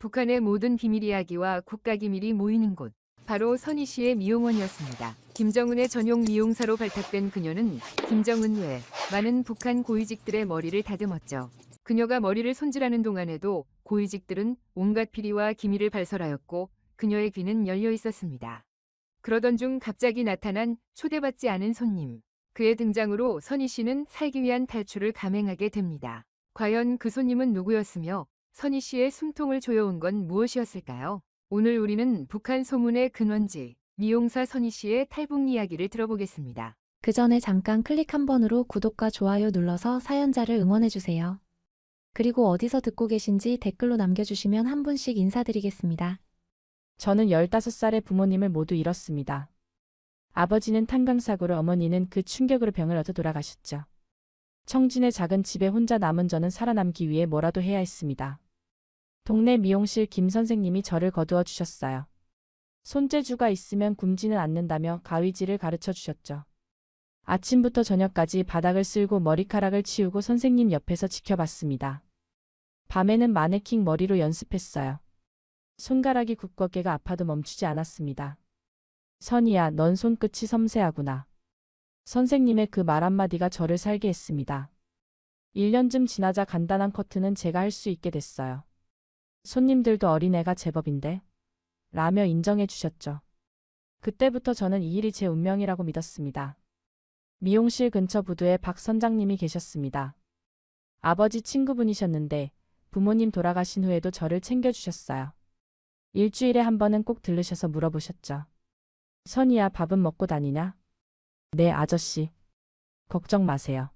북한의 모든 비밀 이야기와 국가기밀이 모이는 곳, 바로 선희시의 미용원이었습니다. 김정은의 전용 미용사로 발탁된 그녀는 김정은 외 많은 북한 고위직들의 머리를 다듬었죠. 그녀가 머리를 손질하는 동안에도 고위직들은 온갖 비리와 기밀을 발설하였고 그녀의 귀는 열려 있었습니다. 그러던 중 갑자기 나타난 초대받지 않은 손님. 그의 등장으로 선희씨는 살기 위한 탈출을 감행하게 됩니다. 과연 그 손님은 누구였으며 선희씨의 숨통을 조여온 건 무엇이었을까요? 오늘 우리는 북한 소문의 근원지, 미용사 선희씨의 탈북 이야기를 들어보겠습니다. 그 전에 잠깐 클릭 한 번으로 구독과 좋아요 눌러서 사연자를 응원해주세요. 그리고 어디서 듣고 계신지 댓글로 남겨주시면 한 분씩 인사드리겠습니다. 저는 15살의 부모님을 모두 잃었습니다. 아버지는 탄광사고로, 어머니는 그 충격으로 병을 얻어 돌아가셨죠. 청진의 작은 집에 혼자 남은 저는 살아남기 위해 뭐라도 해야 했습니다. 동네 미용실 김 선생님이 저를 거두어 주셨어요. 손재주가 있으면 굶지는 않는다며 가위질을 가르쳐 주셨죠. 아침부터 저녁까지 바닥을 쓸고 머리카락을 치우고 선생님 옆에서 지켜봤습니다. 밤에는 마네킹 머리로 연습했어요. 손가락이 굽고 어깨가 아파도 멈추지 않았습니다. 선희야, 넌 손끝이 섬세하구나. 선생님의 그 말 한마디가 저를 살게 했습니다. 1년쯤 지나자 간단한 커트는 제가 할 수 있게 됐어요. 손님들도 어린애가 제법인데? 라며 인정해 주셨죠. 그때부터 저는 이 일이 제 운명이라고 믿었습니다. 미용실 근처 부두에 박 선장님이 계셨습니다. 아버지 친구분이셨는데 부모님 돌아가신 후에도 저를 챙겨주셨어요. 일주일에 한 번은 꼭 들르셔서 물어보셨죠. 선희야, 밥은 먹고 다니냐? 네, 아저씨. 걱정 마세요.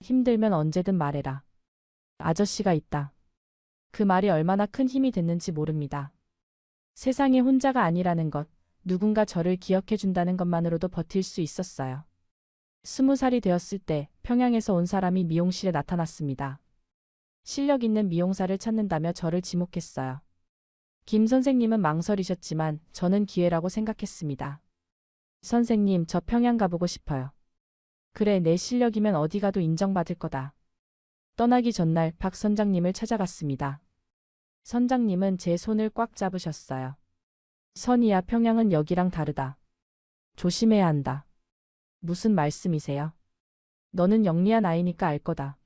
힘들면 언제든 말해라. 아저씨가 있다. 그 말이 얼마나 큰 힘이 됐는지 모릅니다. 세상에 혼자가 아니라는 것, 누군가 저를 기억해 준다는 것만으로도 버틸 수 있었어요. 20살이 되었을 때 평양에서 온 사람이 미용실에 나타났습니다. 실력 있는 미용사를 찾는다며 저를 지목했어요. 김 선생님은 망설이셨지만 저는 기회라고 생각했습니다. 선생님, 저 평양 가보고 싶어요. 그래, 내 실력이면 어디 가도 인정받을 거다. 떠나기 전날 박 선장님을 찾아갔습니다. 선장님은 제 손을 꽉 잡으셨어요. 선희야, 평양은 여기랑 다르다. 조심해야 한다. 무슨 말씀이세요? 너는 영리한 아이니까 알 거다.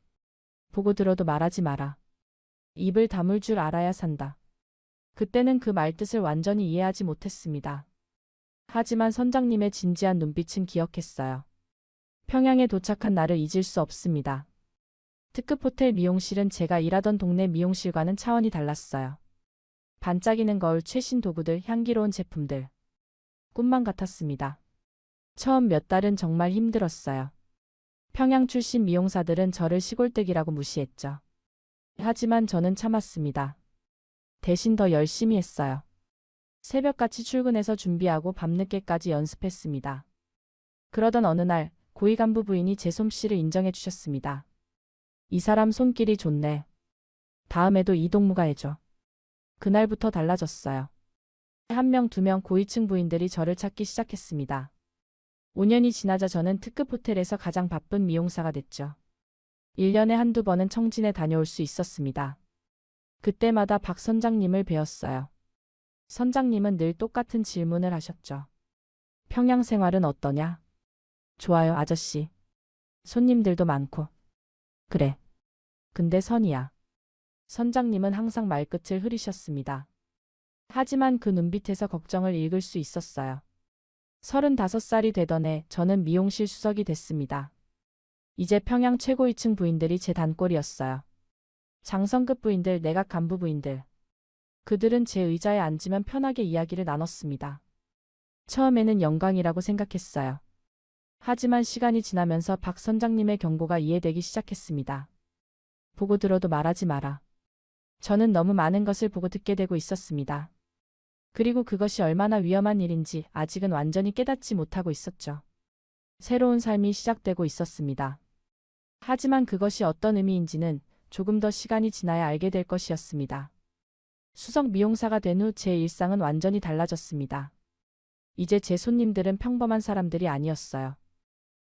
보고 들어도 말하지 마라. 입을 다물 줄 알아야 산다. 그때는 그 말뜻을 완전히 이해하지 못했습니다. 하지만 선장님의 진지한 눈빛은 기억했어요. 평양에 도착한 날을 잊을 수 없습니다. 특급 호텔 미용실은 제가 일하던 동네 미용실과는 차원이 달랐어요. 반짝이는 거울, 최신 도구들, 향기로운 제품들. 꿈만 같았습니다. 처음 몇 달은 정말 힘들었어요. 평양 출신 미용사들은 저를 시골댁이라고 무시했죠. 하지만 저는 참았습니다. 대신 더 열심히 했어요. 새벽같이 출근해서 준비하고 밤늦게까지 연습했습니다. 그러던 어느 날 고위 간부 부인이 제 솜씨를 인정해 주셨습니다. 이 사람 손길이 좋네. 다음에도 이 동무가 해줘. 그날부터 달라졌어요. 1명, 2명 고위층 부인들이 저를 찾기 시작했습니다. 5년이 지나자 저는 특급 호텔에서 가장 바쁜 미용사가 됐죠. 1년에 한두 번은 청진에 다녀올 수 있었습니다. 그때마다 박 선장님을 뵈었어요. 선장님은 늘 똑같은 질문을 하셨죠. 평양 생활은 어떠냐? 좋아요, 아저씨. 손님들도 많고. 그래. 근데 선이야. 선장님은 항상 말끝을 흐리셨습니다. 하지만 그 눈빛에서 걱정을 읽을 수 있었어요. 35살이 되던 해 저는 미용실 수석이 됐습니다. 이제 평양 최고위층 부인들이 제 단골이었어요. 장성급 부인들, 내각 간부 부인들. 그들은 제 의자에 앉으면 편하게 이야기를 나눴습니다. 처음에는 영광이라고 생각했어요. 하지만 시간이 지나면서 박 선장님의 경고가 이해되기 시작했습니다. 보고 들어도 말하지 마라. 저는 너무 많은 것을 보고 듣게 되고 있었습니다. 그리고 그것이 얼마나 위험한 일인지 아직은 완전히 깨닫지 못하고 있었죠. 새로운 삶이 시작되고 있었습니다. 하지만 그것이 어떤 의미인지는 조금 더 시간이 지나야 알게 될 것이었습니다. 수석 미용사가 된 후 제 일상은 완전히 달라졌습니다. 이제 제 손님들은 평범한 사람들이 아니었어요.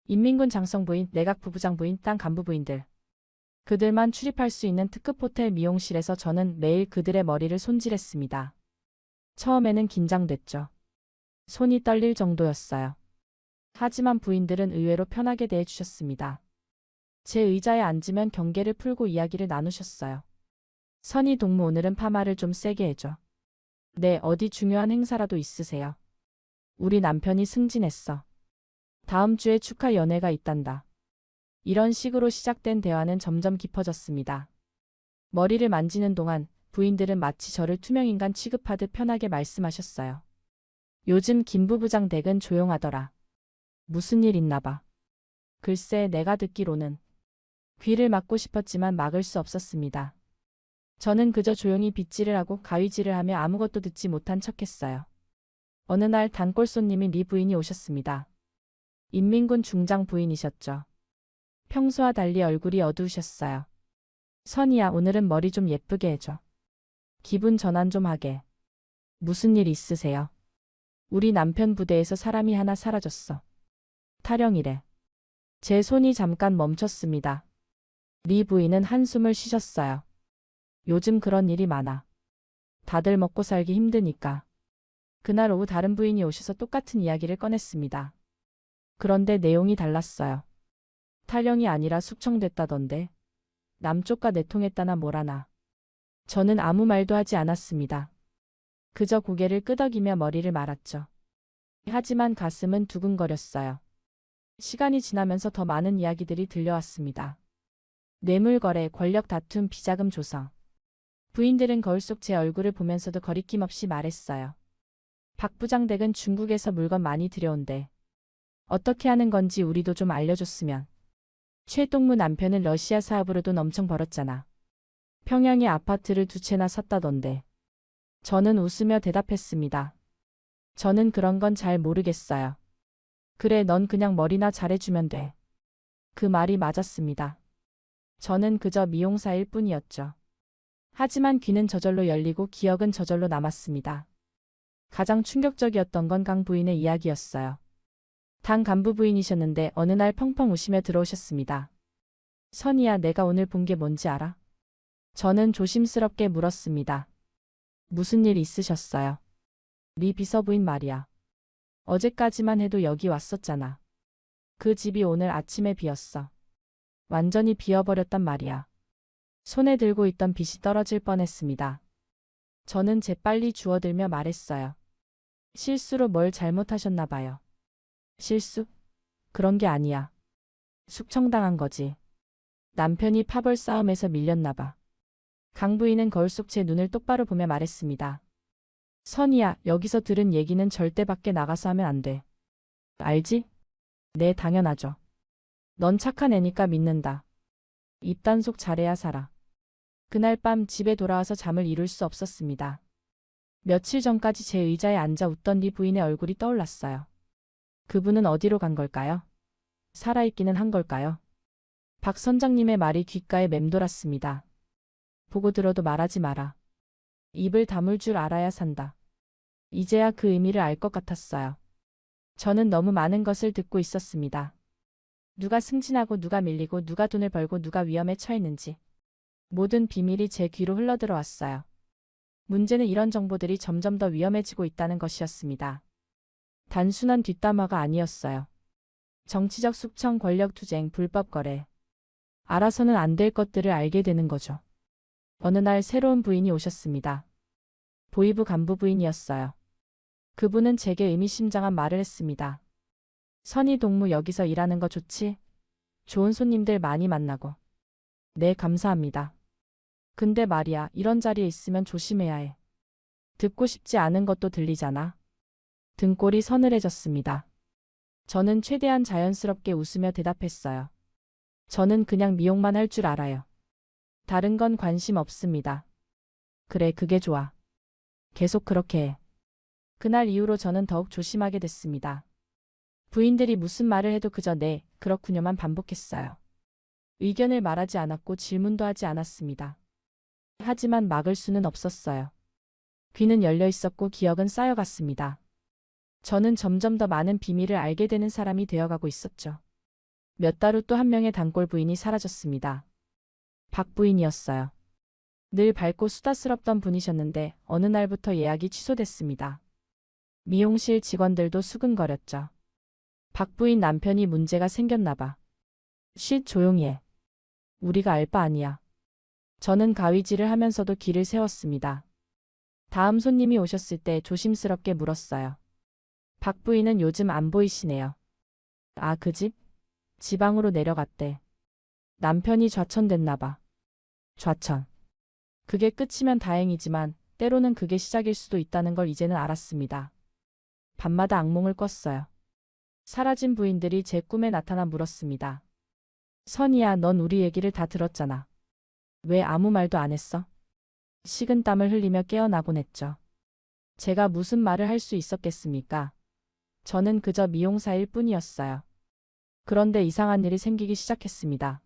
인민군 장성부인, 내각 부부장 부인, 땅 간부 부인들. 그들만 출입할 수 있는 특급 호텔 미용실에서 저는 매일 그들의 머리를 손질했습니다. 처음에는 긴장됐죠. 손이 떨릴 정도였어요. 하지만 부인들은 의외로 편하게 대해주셨습니다. 제 의자에 앉으면 경계를 풀고 이야기를 나누셨어요. 선희 동무, 오늘은 파마를 좀 세게 해줘. 네, 어디 중요한 행사라도 있으세요? 우리 남편이 승진했어. 다음 주에 축하 연회가 있단다. 이런 식으로 시작된 대화는 점점 깊어졌습니다. 머리를 만지는 동안 부인들은 마치 저를 투명인간 취급하듯 편하게 말씀하셨어요. 요즘 김 부부장 댁은 조용하더라. 무슨 일 있나 봐. 글쎄, 내가 듣기로는. 귀를 막고 싶었지만 막을 수 없었습니다. 저는 그저 조용히 빗질을 하고 가위질을 하며 아무것도 듣지 못한 척했어요. 어느 날 단골 손님인 리 부인이 오셨습니다. 인민군 중장 부인이셨죠. 평소와 달리 얼굴이 어두우셨어요. 선희야, 오늘은 머리 좀 예쁘게 해줘. 기분 전환 좀 하게. 무슨 일 있으세요? 우리 남편 부대에서 사람이 하나 사라졌어. 타령이래. 제 손이 잠깐 멈췄습니다. 리 부인은 한숨을 쉬셨어요. 요즘 그런 일이 많아. 다들 먹고 살기 힘드니까. 그날 오후 다른 부인이 오셔서 똑같은 이야기를 꺼냈습니다. 그런데 내용이 달랐어요. 탈령이 아니라 숙청됐다던데. 남쪽과 내통했다나 뭐라나. 저는 아무 말도 하지 않았습니다. 그저 고개를 끄덕이며 머리를 말았죠. 하지만 가슴은 두근거렸어요. 시간이 지나면서 더 많은 이야기들이 들려왔습니다. 뇌물거래, 권력 다툼, 비자금 조성. 부인들은 거울 속 제 얼굴을 보면서도 거리낌 없이 말했어요. 박 부장 댁은 중국에서 물건 많이 들여온대. 어떻게 하는 건지 우리도 좀 알려줬으면. 최 동무 남편은 러시아 사업으로 돈 엄청 벌었잖아. 평양에 아파트를 2채나 샀다던데. 저는 웃으며 대답했습니다. 저는 그런 건 잘 모르겠어요. 그래, 넌 그냥 머리나 잘해주면 돼. 그 말이 맞았습니다. 저는 그저 미용사일 뿐이었죠. 하지만 귀는 저절로 열리고 기억은 저절로 남았습니다. 가장 충격적이었던 건 강 부인의 이야기였어요. 당 간부 부인이셨는데 어느 날 펑펑 우시며 들어오셨습니다. 선희야, 내가 오늘 본 게 뭔지 알아? 저는 조심스럽게 물었습니다. 무슨 일 있으셨어요? 리 비서부인 말이야. 어제까지만 해도 여기 왔었잖아. 그 집이 오늘 아침에 비었어. 완전히 비어버렸단 말이야. 손에 들고 있던 빗이 떨어질 뻔했습니다. 저는 재빨리 주워들며 말했어요. 실수로 뭘 잘못하셨나 봐요. 실수? 그런 게 아니야. 숙청당한 거지. 남편이 파벌 싸움에서 밀렸나 봐. 강 부인은 거울 속 제 눈을 똑바로 보며 말했습니다. 선희야, 여기서 들은 얘기는 절대 밖에 나가서 하면 안 돼. 알지? 네, 당연하죠. 넌 착한 애니까 믿는다. 입단속 잘해야 살아. 그날 밤 집에 돌아와서 잠을 이룰 수 없었습니다. 며칠 전까지 제 의자에 앉아 웃던 리 부인의 얼굴이 떠올랐어요. 그분은 어디로 간 걸까요? 살아있기는 한 걸까요? 박 선장님의 말이 귓가에 맴돌았습니다. 보고 들어도 말하지 마라. 입을 다물 줄 알아야 산다. 이제야 그 의미를 알 것 같았어요. 저는 너무 많은 것을 듣고 있었습니다. 누가 승진하고 누가 밀리고 누가 돈을 벌고 누가 위험에 처했는지. 모든 비밀이 제 귀로 흘러들어왔어요. 문제는 이런 정보들이 점점 더 위험해지고 있다는 것이었습니다. 단순한 뒷담화가 아니었어요. 정치적 숙청, 권력투쟁, 불법 거래. 알아서는 안 될 것들을 알게 되는 거죠. 어느 날 새로운 부인이 오셨습니다. 보이부 간부 부인이었어요. 그분은 제게 의미심장한 말을 했습니다. 선희 동무, 여기서 일하는 거 좋지? 좋은 손님들 많이 만나고. 네, 감사합니다. 근데 말이야, 이런 자리에 있으면 조심해야 해. 듣고 싶지 않은 것도 들리잖아. 등골이 서늘해졌습니다. 저는 최대한 자연스럽게 웃으며 대답했어요. 저는 그냥 미용만 할 줄 알아요. 다른 건 관심 없습니다. 그래, 그게 좋아. 계속 그렇게 해. 그날 이후로 저는 더욱 조심하게 됐습니다. 부인들이 무슨 말을 해도 그저 네, 그렇군요만 반복했어요. 의견을 말하지 않았고 질문도 하지 않았습니다. 하지만 막을 수는 없었어요. 귀는 열려 있었고 기억은 쌓여갔습니다. 저는 점점 더 많은 비밀을 알게 되는 사람이 되어가고 있었죠. 몇 달 후 또 한 명의 단골 부인이 사라졌습니다. 박 부인이었어요. 늘 밝고 수다스럽던 분이셨는데 어느 날부터 예약이 취소됐습니다. 미용실 직원들도 수근거렸죠. 박 부인 남편이 문제가 생겼나 봐. 쉿 조용히 해. 우리가 알 바 아니야. 저는 가위질을 하면서도 기를 세웠습니다. 다음 손님이 오셨을 때 조심스럽게 물었어요. 박 부인은 요즘 안 보이시네요. 아, 그 집? 지방으로 내려갔대. 남편이 좌천됐나 봐. 좌천. 그게 끝이면 다행이지만 때로는 그게 시작일 수도 있다는 걸 이제는 알았습니다. 밤마다 악몽을 꿨어요. 사라진 부인들이 제 꿈에 나타나 물었습니다. 선이야, 넌 우리 얘기를 다 들었잖아. 왜 아무 말도 안 했어? 식은땀을 흘리며 깨어나곤 했죠. 제가 무슨 말을 할 수 있었겠습니까? 저는 그저 미용사일 뿐이었어요. 그런데 이상한 일이 생기기 시작했습니다.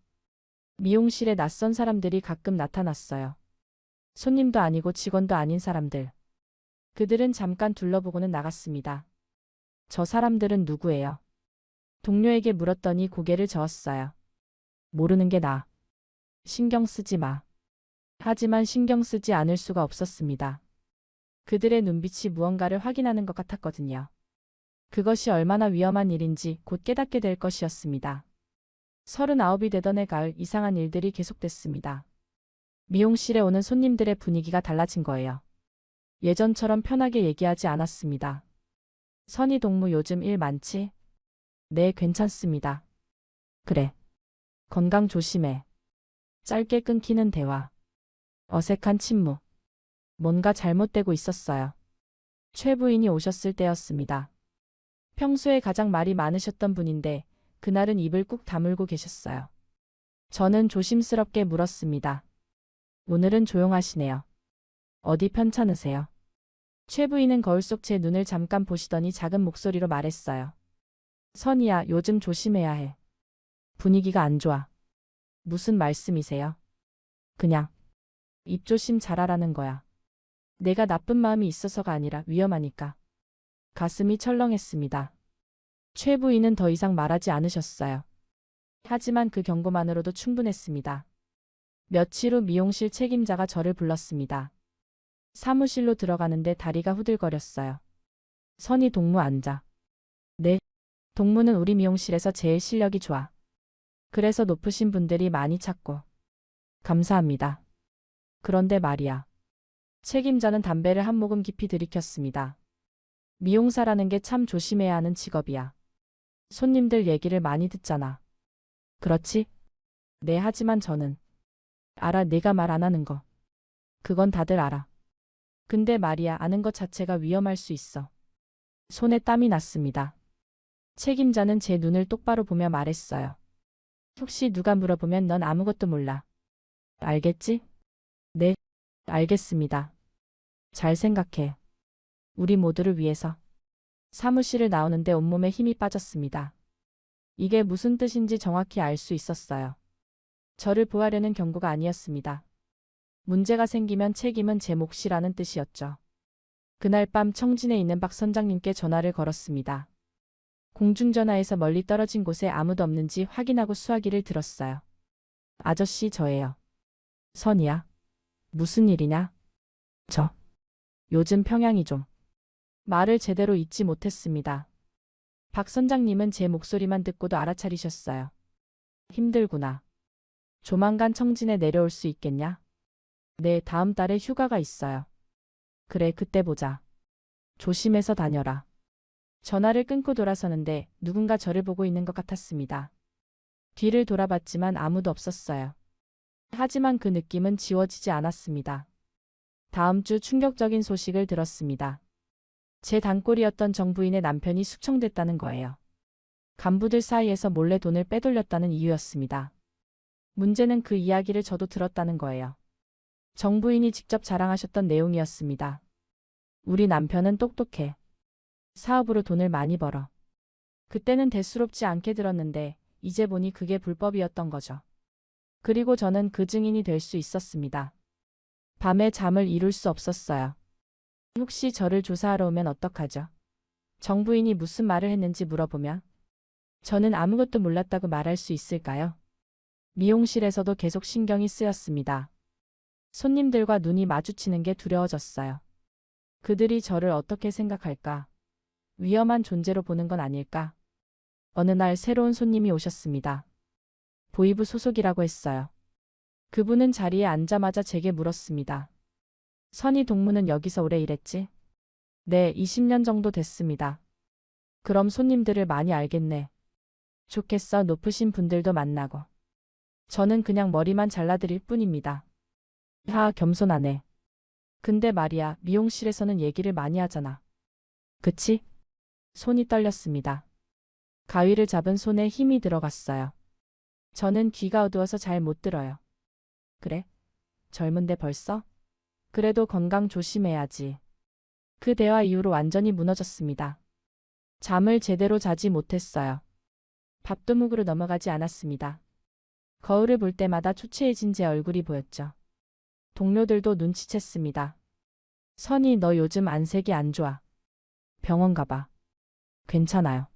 미용실에 낯선 사람들이 가끔 나타났어요. 손님도 아니고 직원도 아닌 사람들. 그들은 잠깐 둘러보고는 나갔습니다. 저 사람들은 누구예요? 동료에게 물었더니 고개를 저었어요. 모르는 게 나아. 신경 쓰지 마. 하지만 신경 쓰지 않을 수가 없었습니다. 그들의 눈빛이 무언가를 확인하는 것 같았거든요. 그것이 얼마나 위험한 일인지 곧 깨닫게 될 것이었습니다. 39이 되던 해 가을 이상한 일들이 계속됐습니다. 미용실에 오는 손님들의 분위기가 달라진 거예요. 예전처럼 편하게 얘기하지 않았습니다. 선희 동무 요즘 일 많지? 네, 괜찮습니다. 그래. 건강 조심해. 짧게 끊기는 대화. 어색한 침묵. 뭔가 잘못되고 있었어요. 최 부인이 오셨을 때였습니다. 평소에 가장 말이 많으셨던 분인데 그날은 입을 꾹 다물고 계셨어요. 저는 조심스럽게 물었습니다. 오늘은 조용하시네요. 어디 편찮으세요? 최 부인은 거울 속 제 눈을 잠깐 보시더니 작은 목소리로 말했어요. 선이야, 요즘 조심해야 해. 분위기가 안 좋아. 무슨 말씀이세요? 그냥 입조심 잘하라는 거야. 내가 나쁜 마음이 있어서가 아니라 위험하니까. 가슴이 철렁했습니다. 최 부인은 더 이상 말하지 않으셨어요. 하지만 그 경고만으로도 충분했습니다. 며칠 후 미용실 책임자가 저를 불렀습니다. 사무실로 들어가는데 다리가 후들거렸어요. 선희 동무 앉아. 네. 동무는 우리 미용실에서 제일 실력이 좋아. 그래서 높으신 분들이 많이 찾고. 감사합니다. 그런데 말이야. 책임자는 담배를 한 모금 깊이 들이켰습니다. 미용사라는 게 참 조심해야 하는 직업이야. 손님들 얘기를 많이 듣잖아. 그렇지? 네, 하지만 저는 알아, 네가 말 안 하는 거. 그건 다들 알아. 근데 말이야, 아는 것 자체가 위험할 수 있어. 손에 땀이 났습니다. 책임자는 제 눈을 똑바로 보며 말했어요. 혹시 누가 물어보면 넌 아무것도 몰라. 알겠지? 네, 알겠습니다. 잘 생각해. 우리 모두를 위해서. 사무실을 나오는데 온몸에 힘이 빠졌습니다. 이게 무슨 뜻인지 정확히 알 수 있었어요. 저를 보호하려는 경고가 아니었습니다. 문제가 생기면 책임은 제 몫이라는 뜻이었죠. 그날 밤 청진에 있는 박 선장님께 전화를 걸었습니다. 공중전화에서 멀리 떨어진 곳에 아무도 없는지 확인하고 수화기를 들었어요. 아저씨, 저예요. 선이야. 무슨 일이냐? 요즘 평양이 좀. 말을 제대로 잊지 못했습니다. 박 선장님은 제 목소리만 듣고도 알아차리셨어요. 힘들구나. 조만간 청진에 내려올 수 있겠냐? 네, 다음 달에 휴가가 있어요. 그래, 그때 보자. 조심해서 다녀라. 전화를 끊고 돌아서는데 누군가 저를 보고 있는 것 같았습니다. 뒤를 돌아봤지만 아무도 없었어요. 하지만 그 느낌은 지워지지 않았습니다. 다음 주 충격적인 소식을 들었습니다. 제 단골이었던 정부인의 남편이 숙청됐다는 거예요. 간부들 사이에서 몰래 돈을 빼돌렸다는 이유였습니다. 문제는 그 이야기를 저도 들었다는 거예요. 정부인이 직접 자랑하셨던 내용이었습니다. 우리 남편은 똑똑해. 사업으로 돈을 많이 벌어. 그때는 대수롭지 않게 들었는데 이제 보니 그게 불법이었던 거죠. 그리고 저는 그 증인이 될 수 있었습니다. 밤에 잠을 이룰 수 없었어요. 혹시 저를 조사하러 오면 어떡하죠? 정부인이 무슨 말을 했는지 물어보면 저는 아무것도 몰랐다고 말할 수 있을까요? 미용실에서도 계속 신경이 쓰였습니다. 손님들과 눈이 마주치는 게 두려워졌어요. 그들이 저를 어떻게 생각할까? 위험한 존재로 보는 건 아닐까? 어느 날 새로운 손님이 오셨습니다. 보이부 소속이라고 했어요. 그분은 자리에 앉자마자 제게 물었습니다. 선희 동무는 여기서 오래 일했지? 네, 20년 정도 됐습니다. 그럼 손님들을 많이 알겠네. 좋겠어, 높으신 분들도 만나고. 저는 그냥 머리만 잘라드릴 뿐입니다. 겸손하네. 근데 말이야, 미용실에서는 얘기를 많이 하잖아. 그치? 손이 떨렸습니다. 가위를 잡은 손에 힘이 들어갔어요. 저는 귀가 어두워서 잘 못 들어요. 그래? 젊은데 벌써? 그래도 건강 조심해야지. 그 대화 이후로 완전히 무너졌습니다. 잠을 제대로 자지 못했어요. 밥도둑으로 넘어가지 않았습니다. 거울을 볼 때마다 초췌해진 제 얼굴이 보였죠. 동료들도 눈치챘습니다. 선희, 너 요즘 안색이 안 좋아. 병원 가봐. 괜찮아요.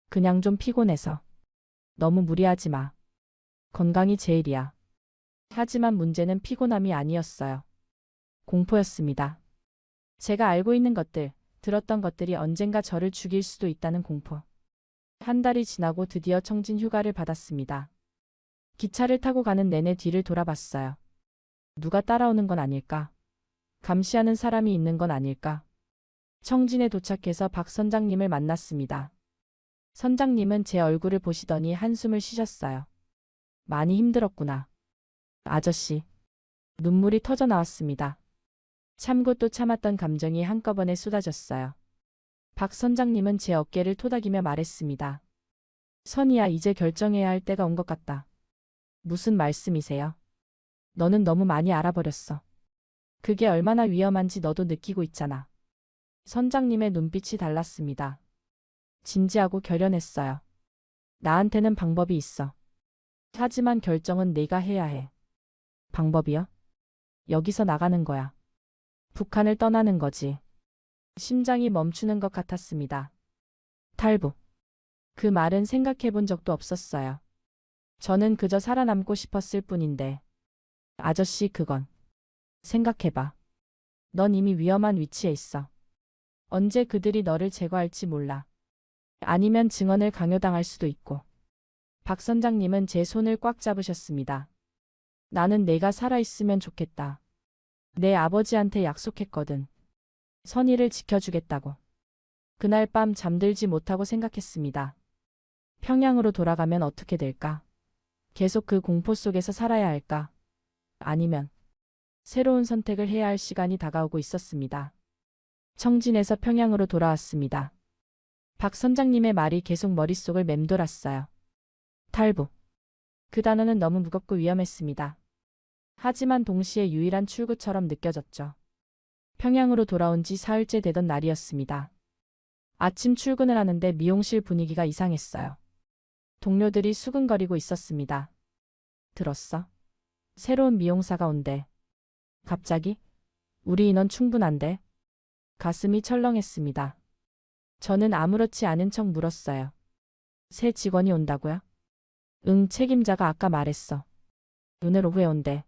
그냥 좀 피곤해서. 너무 무리하지 마. 건강이 제일이야. 하지만 문제는 피곤함이 아니었어요. 공포였습니다. 제가 알고 있는 것들, 들었던 것들이 언젠가 저를 죽일 수도 있다는 공포. 한 달이 지나고 드디어 청진 휴가를 받았습니다. 기차를 타고 가는 내내 뒤를 돌아봤어요. 누가 따라오는 건 아닐까? 감시하는 사람이 있는 건 아닐까? 청진에 도착해서 박 선장님을 만났습니다. 선장님은 제 얼굴을 보시더니 한숨을 쉬셨어요. 많이 힘들었구나. 아저씨. 눈물이 터져 나왔습니다. 참고 또 참았던 감정이 한꺼번에 쏟아졌어요. 박 선장님은 제 어깨를 토닥이며 말했습니다. 선희야, 이제 결정해야 할 때가 온 것 같다. 무슨 말씀이세요? 너는 너무 많이 알아버렸어. 그게 얼마나 위험한지 너도 느끼고 있잖아. 선장님의 눈빛이 달랐습니다. 진지하고 결연했어요. 나한테는 방법이 있어. 하지만 결정은 네가 해야 해. 방법이요? 여기서 나가는 거야. 북한을 떠나는 거지. 심장이 멈추는 것 같았습니다. 탈북. 그 말은 생각해 본 적도 없었어요. 저는 그저 살아남고 싶었을 뿐인데. 아저씨, 그건. 생각해봐. 넌 이미 위험한 위치에 있어. 언제 그들이 너를 제거할지 몰라. 아니면 증언을 강요당할 수도 있고. 박 선장님은 제 손을 꽉 잡으셨습니다. 나는 내가 살아있으면 좋겠다. 내 아버지한테 약속했거든. 선희를 지켜주겠다고. 그날 밤 잠들지 못하고 생각했습니다. 평양으로 돌아가면 어떻게 될까? 계속 그 공포 속에서 살아야 할까? 아니면 새로운 선택을 해야 할 시간이 다가오고 있었습니다. 청진에서 평양으로 돌아왔습니다. 박 선장님의 말이 계속 머릿속을 맴돌았어요. 탈북. 그 단어는 너무 무겁고 위험했습니다. 하지만 동시에 유일한 출구처럼 느껴졌죠. 평양으로 돌아온 지 사흘째 되던 날이었습니다. 아침 출근을 하는데 미용실 분위기가 이상했어요. 동료들이 수근거리고 있었습니다. 들었어? 새로운 미용사가 온대. 갑자기? 우리 인원 충분한데? 가슴이 철렁했습니다. 저는 아무렇지 않은 척 물었어요. 새 직원이 온다고요? 응, 책임자가 아까 말했어. 오늘 오후에 온대.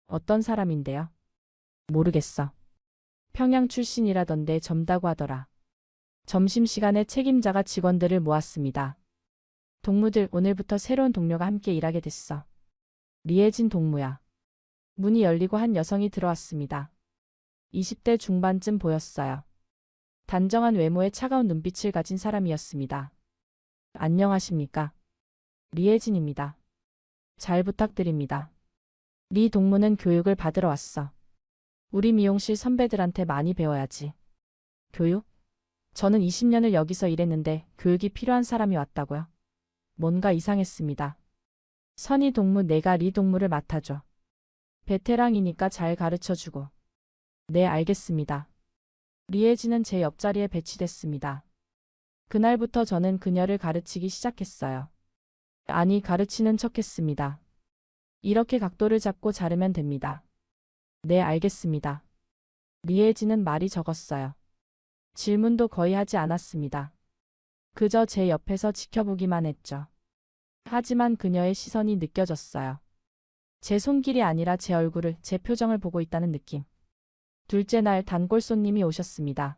어떤 사람인데요? 모르겠어. 평양 출신이라던데 젊다고 하더라. 점심시간에 책임자가 직원들을 모았습니다. 동무들, 오늘부터 새로운 동료가 함께 일하게 됐어. 리혜진 동무야. 문이 열리고 한 여성이 들어왔습니다. 20대 중반쯤 보였어요. 단정한 외모에 차가운 눈빛을 가진 사람이었습니다. 안녕하십니까? 리혜진입니다. 잘 부탁드립니다. 리 동무는 교육을 받으러 왔어. 우리 미용실 선배들한테 많이 배워야지. 교육? 저는 20년을 여기서 일했는데 교육이 필요한 사람이 왔다고요? 뭔가 이상했습니다. 선희 동무, 내가 리 동무를 맡아줘. 베테랑이니까 잘 가르쳐주고. 네, 알겠습니다. 리혜진은 제 옆자리에 배치됐습니다. 그날부터 저는 그녀를 가르치기 시작했어요. 아니, 가르치는 척했습니다. 이렇게 각도를 잡고 자르면 됩니다. 네, 알겠습니다. 리혜진은 말이 적었어요. 질문도 거의 하지 않았습니다. 그저 제 옆에서 지켜보기만 했죠. 하지만 그녀의 시선이 느껴졌어요. 제 손길이 아니라 제 얼굴을, 제 표정을 보고 있다는 느낌. 둘째 날 단골 손님이 오셨습니다.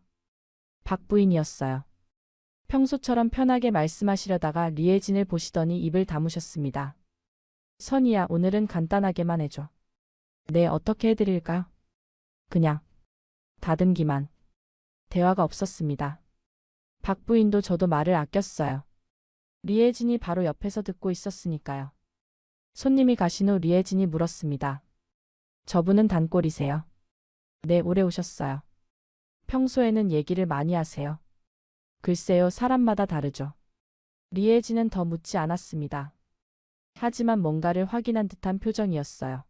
박 부인이었어요. 평소처럼 편하게 말씀하시려다가 리에진을 보시더니 입을 다무셨습니다. 선이야, 오늘은 간단하게만 해줘. 네, 어떻게 해드릴까요? 그냥. 다듬기만. 대화가 없었습니다. 박 부인도 저도 말을 아꼈어요. 리에진이 바로 옆에서 듣고 있었으니까요. 손님이 가신 후 리에진이 물었습니다. 저분은 단골이세요? 네, 오래 오셨어요. 평소에는 얘기를 많이 하세요? 글쎄요, 사람마다 다르죠. 리에진은 더 묻지 않았습니다. 하지만 뭔가를 확인한 듯한 표정이었어요.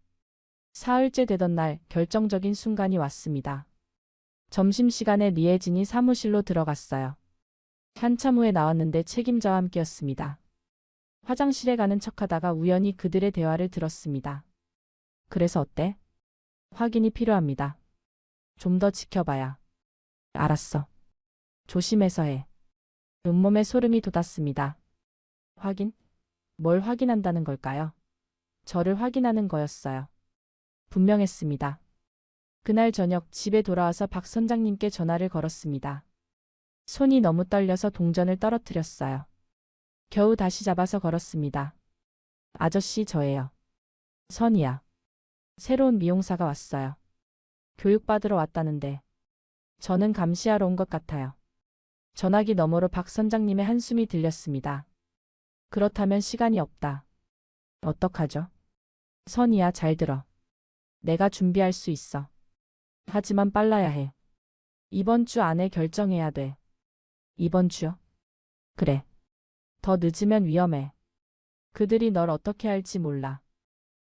사흘째 되던 날 결정적인 순간이 왔습니다. 점심시간에 리에진이 사무실로 들어갔어요. 한참 후에 나왔는데 책임자와 함께였습니다. 화장실에 가는 척하다가 우연히 그들의 대화를 들었습니다. 그래서 어때? 확인이 필요합니다. 좀 더 지켜봐야. 알았어. 조심해서 해. 온몸에 소름이 돋았습니다. 확인? 뭘 확인한다는 걸까요? 저를 확인하는 거였어요. 분명했습니다. 그날 저녁 집에 돌아와서 박 선장님께 전화를 걸었습니다. 손이 너무 떨려서 동전을 떨어뜨렸어요. 겨우 다시 잡아서 걸었습니다. 아저씨, 저예요. 선이야. 새로운 미용사가 왔어요. 교육받으러 왔다는데. 저는 감시하러 온 것 같아요. 전화기 너머로 박 선장님의 한숨이 들렸습니다. 그렇다면 시간이 없다. 어떡하죠? 선이야, 잘 들어. 내가 준비할 수 있어. 하지만 빨라야 해. 이번 주 안에 결정해야 돼. 이번 주요? 그래. 더 늦으면 위험해. 그들이 널 어떻게 할지 몰라.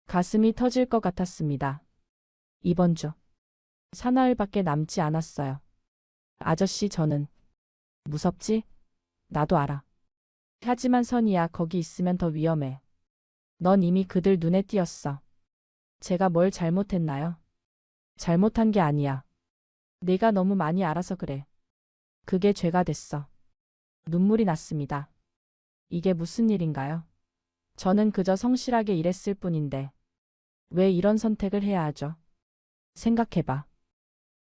가슴이 터질 것 같았습니다. 이번 주. 사나흘밖에 남지 않았어요. 아저씨, 저는. 무섭지? 나도 알아. 하지만 선이야, 거기 있으면 더 위험해. 넌 이미 그들 눈에 띄었어. 제가 뭘 잘못했나요? 잘못한 게 아니야. 내가 너무 많이 알아서 그래. 그게 죄가 됐어. 눈물이 났습니다. 이게 무슨 일인가요? 저는 그저 성실하게 일했을 뿐인데. 왜 이런 선택을 해야 하죠? 생각해봐.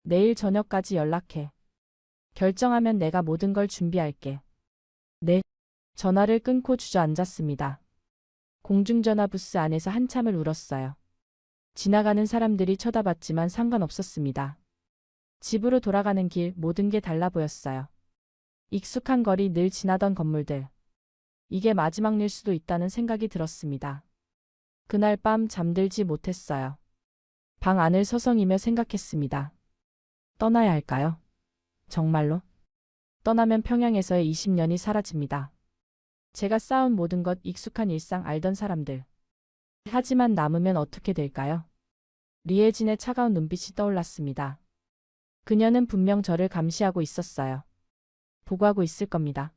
내일 저녁까지 연락해. 결정하면 내가 모든 걸 준비할게. 네. 전화를 끊고 주저앉았습니다. 공중전화 부스 안에서 한참을 울었어요. 지나가는 사람들이 쳐다봤지만 상관없었습니다. 집으로 돌아가는 길 모든 게 달라 보였어요. 익숙한 거리, 늘 지나던 건물들. 이게 마지막 일 수도 있다는 생각이 들었습니다. 그날 밤 잠들지 못했어요. 방 안을 서성이며 생각했습니다. 떠나야 할까요? 정말로? 떠나면 평양에서의 20년이 사라집니다. 제가 쌓은 모든 것, 익숙한 일상, 알던 사람들. 하지만 남으면 어떻게 될까요? 리에진의 차가운 눈빛이 떠올랐습니다. 그녀는 분명 저를 감시하고 있었어요. 보고하고 있을 겁니다.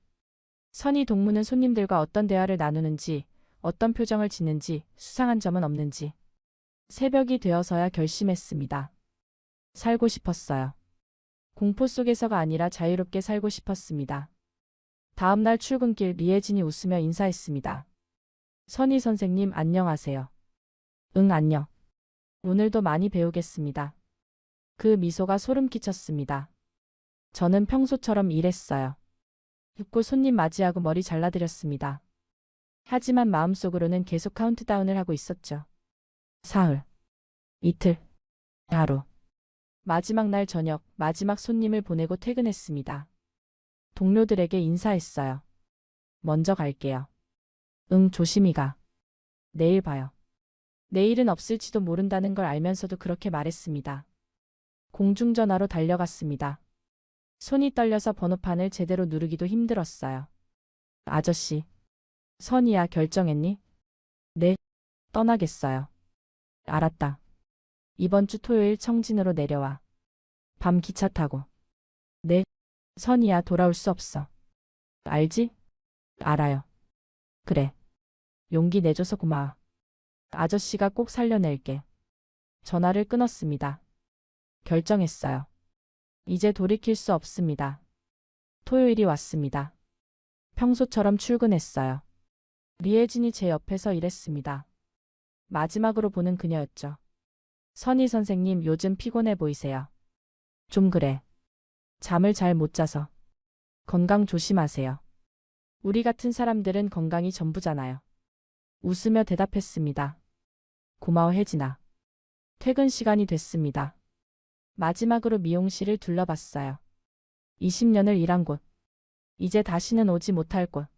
선희 동무는 손님들과 어떤 대화를 나누는지, 어떤 표정을 짓는지, 수상한 점은 없는지. 새벽이 되어서야 결심했습니다. 살고 싶었어요. 공포 속에서가 아니라 자유롭게 살고 싶었습니다. 다음 날 출근길 리에진이 웃으며 인사했습니다. 선희 선생님, 안녕하세요. 응, 안녕. 오늘도 많이 배우겠습니다. 그 미소가 소름 끼쳤습니다. 저는 평소처럼 일했어요. 웃고 손님 맞이하고 머리 잘라드렸습니다. 하지만 마음속으로는 계속 카운트다운을 하고 있었죠. 사흘, 이틀, 하루. 마지막 날 저녁, 마지막 손님을 보내고 퇴근했습니다. 동료들에게 인사했어요. 먼저 갈게요. 응, 조심히 가. 내일 봐요. 내일은 없을지도 모른다는 걸 알면서도 그렇게 말했습니다. 공중전화로 달려갔습니다. 손이 떨려서 번호판을 제대로 누르기도 힘들었어요. 아저씨. 선이야, 결정했니? 네. 떠나겠어요. 알았다. 이번 주 토요일 청진으로 내려와. 밤 기차 타고. 네. 선이야, 돌아올 수 없어. 알지? 알아요. 그래. 용기 내줘서 고마워. 아저씨가 꼭 살려낼게. 전화를 끊었습니다. 결정했어요. 이제 돌이킬 수 없습니다. 토요일이 왔습니다. 평소처럼 출근했어요. 리혜진이 제 옆에서 일했습니다. 마지막으로 보는 그녀였죠. 선희 선생님, 요즘 피곤해 보이세요. 좀 그래. 잠을 잘 못 자서. 건강 조심하세요. 우리 같은 사람들은 건강이 전부잖아요. 웃으며 대답했습니다. 고마워, 혜진아. 퇴근 시간이 됐습니다. 마지막으로 미용실을 둘러봤어요. 20년을 일한 곳. 이제 다시는 오지 못할 곳.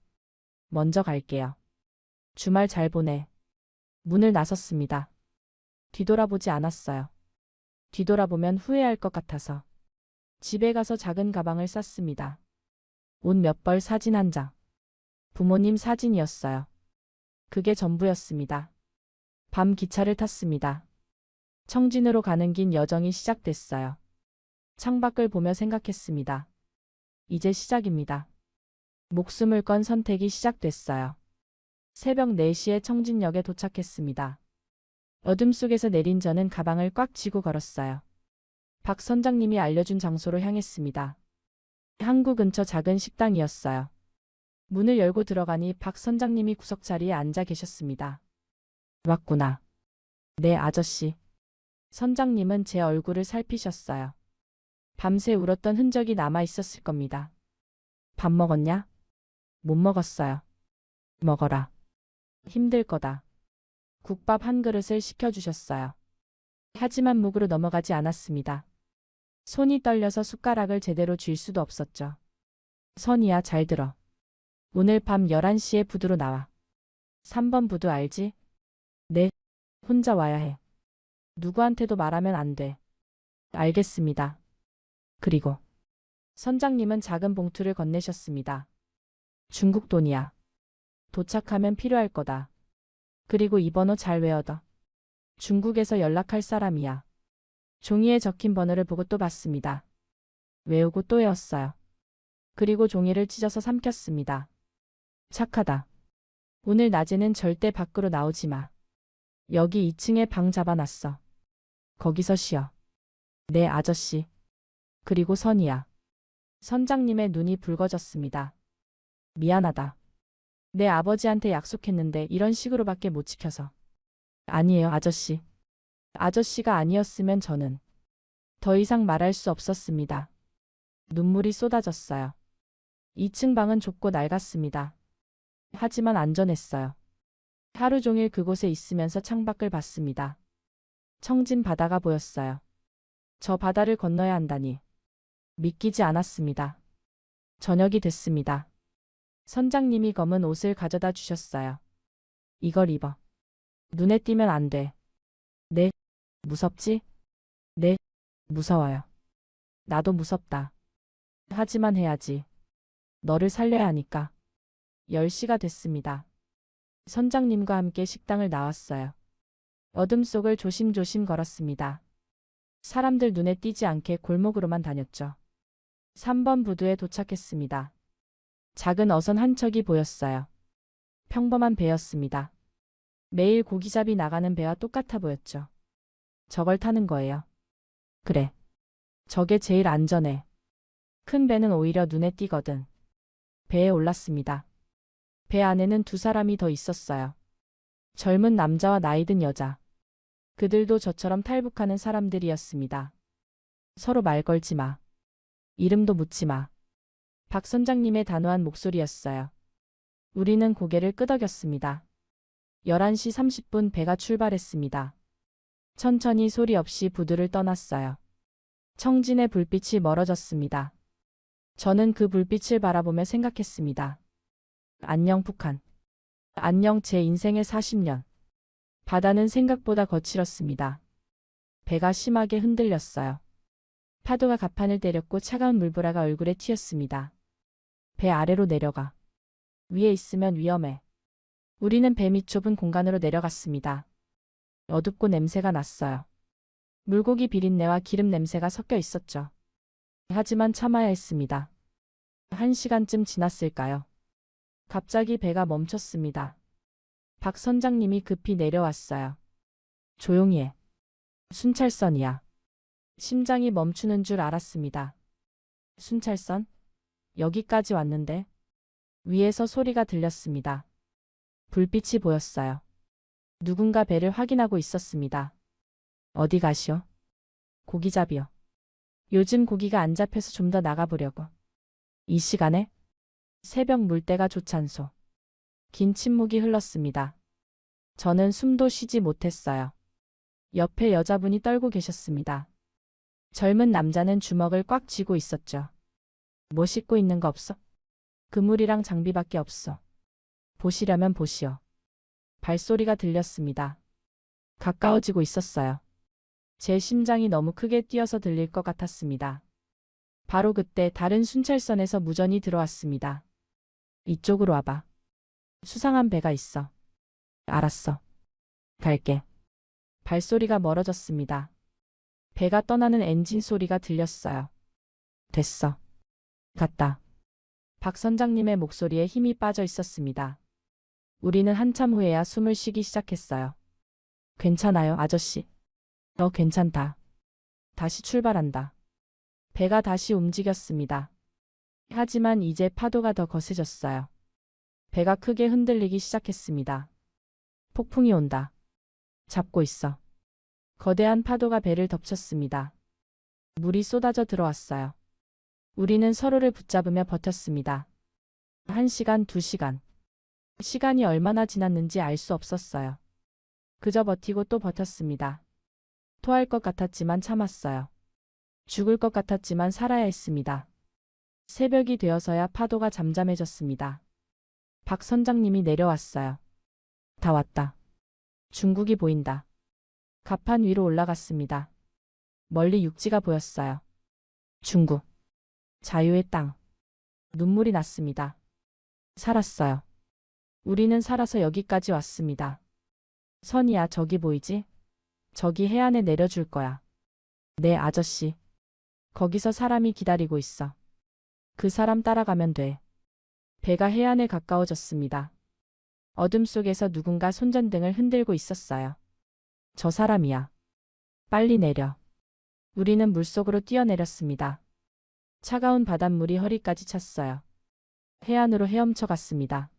먼저 갈게요. 주말 잘 보내. 문을 나섰습니다. 뒤돌아보지 않았어요. 뒤돌아보면 후회할 것 같아서. 집에 가서 작은 가방을 쌌습니다. 옷 몇 벌, 사진 한 장. 부모님 사진이었어요. 그게 전부였습니다. 밤 기차를 탔습니다. 청진으로 가는 긴 여정이 시작됐어요. 창밖을 보며 생각했습니다. 이제 시작입니다. 목숨을 건 선택이 시작됐어요. 새벽 4시에 청진역에 도착했습니다. 어둠 속에서 내린 저는 가방을 꽉 쥐고 걸었어요. 박 선장님이 알려준 장소로 향했습니다. 항구 근처 작은 식당이었어요. 문을 열고 들어가니 박 선장님이 구석자리에 앉아 계셨습니다. 왔구나. 네, 아저씨. 선장님은 제 얼굴을 살피셨어요. 밤새 울었던 흔적이 남아 있었을 겁니다. 밥 먹었냐? 못 먹었어요. 먹어라. 힘들 거다. 국밥 한 그릇을 시켜주셨어요. 하지만 묵으로 넘어가지 않았습니다. 손이 떨려서 숟가락을 제대로 쥘 수도 없었죠. 선이야, 잘 들어. 오늘 밤 11시에 부두로 나와. 3번 부두 알지? 네. 혼자 와야 해. 누구한테도 말하면 안 돼. 알겠습니다. 그리고 선장님은 작은 봉투를 건네셨습니다. 중국 돈이야. 도착하면 필요할 거다. 그리고 이 번호 잘 외워둬. 중국에서 연락할 사람이야. 종이에 적힌 번호를 보고 또 봤습니다. 외우고 또 외웠어요. 그리고 종이를 찢어서 삼켰습니다. 착하다. 오늘 낮에는 절대 밖으로 나오지 마. 여기 2층에 방 잡아놨어. 거기서 쉬어. 네, 아저씨. 그리고 선이야. 선장님의 눈이 붉어졌습니다. 미안하다. 내 아버지한테 약속했는데 이런 식으로밖에 못 지켜서. 아니에요, 아저씨. 아저씨가 아니었으면 저는 더 이상 말할 수 없었습니다. 눈물이 쏟아졌어요. 2층 방은 좁고 낡았습니다. 하지만 안전했어요. 하루 종일 그곳에 있으면서 창밖을 봤습니다. 청진 바다가 보였어요. 저 바다를 건너야 한다니. 믿기지 않았습니다. 저녁이 됐습니다. 선장님이 검은 옷을 가져다 주셨어요. 이걸 입어. 눈에 띄면 안 돼. 네. 무섭지? 네. 무서워요. 나도 무섭다. 하지만 해야지. 너를 살려야 하니까. 10시가 됐습니다. 선장님과 함께 식당을 나왔어요. 어둠 속을 조심조심 걸었습니다. 사람들 눈에 띄지 않게 골목으로만 다녔죠. 3번 부두에 도착했습니다. 작은 어선 한 척이 보였어요. 평범한 배였습니다. 매일 고기잡이 나가는 배와 똑같아 보였죠. 저걸 타는 거예요. 그래. 저게 제일 안전해. 큰 배는 오히려 눈에 띄거든. 배에 올랐습니다. 배 안에는 2사람이 더 있었어요. 젊은 남자와 나이 든 여자. 그들도 저처럼 탈북하는 사람들이었습니다. 서로 말 걸지 마. 이름도 묻지 마. 박 선장님의 단호한 목소리였어요. 우리는 고개를 끄덕였습니다. 11시 30분 배가 출발했습니다. 천천히 소리 없이 부두를 떠났어요. 청진의 불빛이 멀어졌습니다. 저는 그 불빛을 바라보며 생각했습니다. 안녕 북한. 안녕 제 인생의 40년. 바다는 생각보다 거칠었습니다. 배가 심하게 흔들렸어요. 파도가 갑판을 때렸고 차가운 물보라가 얼굴에 튀었습니다. 배 아래로 내려가. 위에 있으면 위험해. 우리는 배 밑 좁은 공간으로 내려갔습니다. 어둡고 냄새가 났어요. 물고기 비린내와 기름 냄새가 섞여 있었죠. 하지만 참아야 했습니다. 1시간쯤 지났을까요? 갑자기 배가 멈췄습니다. 박 선장님이 급히 내려왔어요. 조용히 해. 순찰선이야. 심장이 멈추는 줄 알았습니다. 순찰선? 여기까지 왔는데? 위에서 소리가 들렸습니다. 불빛이 보였어요. 누군가 배를 확인하고 있었습니다. 어디 가시오? 고기잡이요. 요즘 고기가 안 잡혀서 좀 더 나가보려고. 이 시간에? 새벽 물때가 좋잖소. 긴 침묵이 흘렀습니다. 저는 숨도 쉬지 못했어요. 옆에 여자분이 떨고 계셨습니다. 젊은 남자는 주먹을 꽉 쥐고 있었죠. 뭐 씻고 있는 거 없어? 그물이랑 장비밖에 없어. 보시려면 보시오. 발소리가 들렸습니다. 가까워지고 있었어요. 제 심장이 너무 크게 뛰어서 들릴 것 같았습니다. 바로 그때 다른 순찰선에서 무전이 들어왔습니다. 이쪽으로 와봐. 수상한 배가 있어. 알았어. 갈게. 발소리가 멀어졌습니다. 배가 떠나는 엔진 소리가 들렸어요. 됐어. 갔다. 박 선장님의 목소리에 힘이 빠져 있었습니다. 우리는 한참 후에야 숨을 쉬기 시작했어요. 괜찮아요, 아저씨. 너 괜찮다. 다시 출발한다. 배가 다시 움직였습니다. 하지만 이제 파도가 더 거세졌어요. 배가 크게 흔들리기 시작했습니다. 폭풍이 온다. 잡고 있어. 거대한 파도가 배를 덮쳤습니다. 물이 쏟아져 들어왔어요. 우리는 서로를 붙잡으며 버텼습니다. 1시간, 2시간. 시간이 얼마나 지났는지 알 수 없었어요. 그저 버티고 또 버텼습니다. 토할 것 같았지만 참았어요. 죽을 것 같았지만 살아야 했습니다. 새벽이 되어서야 파도가 잠잠해졌습니다. 박 선장님이 내려왔어요. 다 왔다. 중국이 보인다. 갑판 위로 올라갔습니다. 멀리 육지가 보였어요. 중국. 자유의 땅. 눈물이 났습니다. 살았어요. 우리는 살아서 여기까지 왔습니다. 선이야, 저기 보이지? 저기 해안에 내려줄 거야. 네, 아저씨. 거기서 사람이 기다리고 있어. 그 사람 따라가면 돼. 배가 해안에 가까워졌습니다. 어둠 속에서 누군가 손전등을 흔들고 있었어요. 저 사람이야. 빨리 내려. 우리는 물속으로 뛰어내렸습니다. 차가운 바닷물이 허리까지 찼어요. 해안으로 헤엄쳐 갔습니다.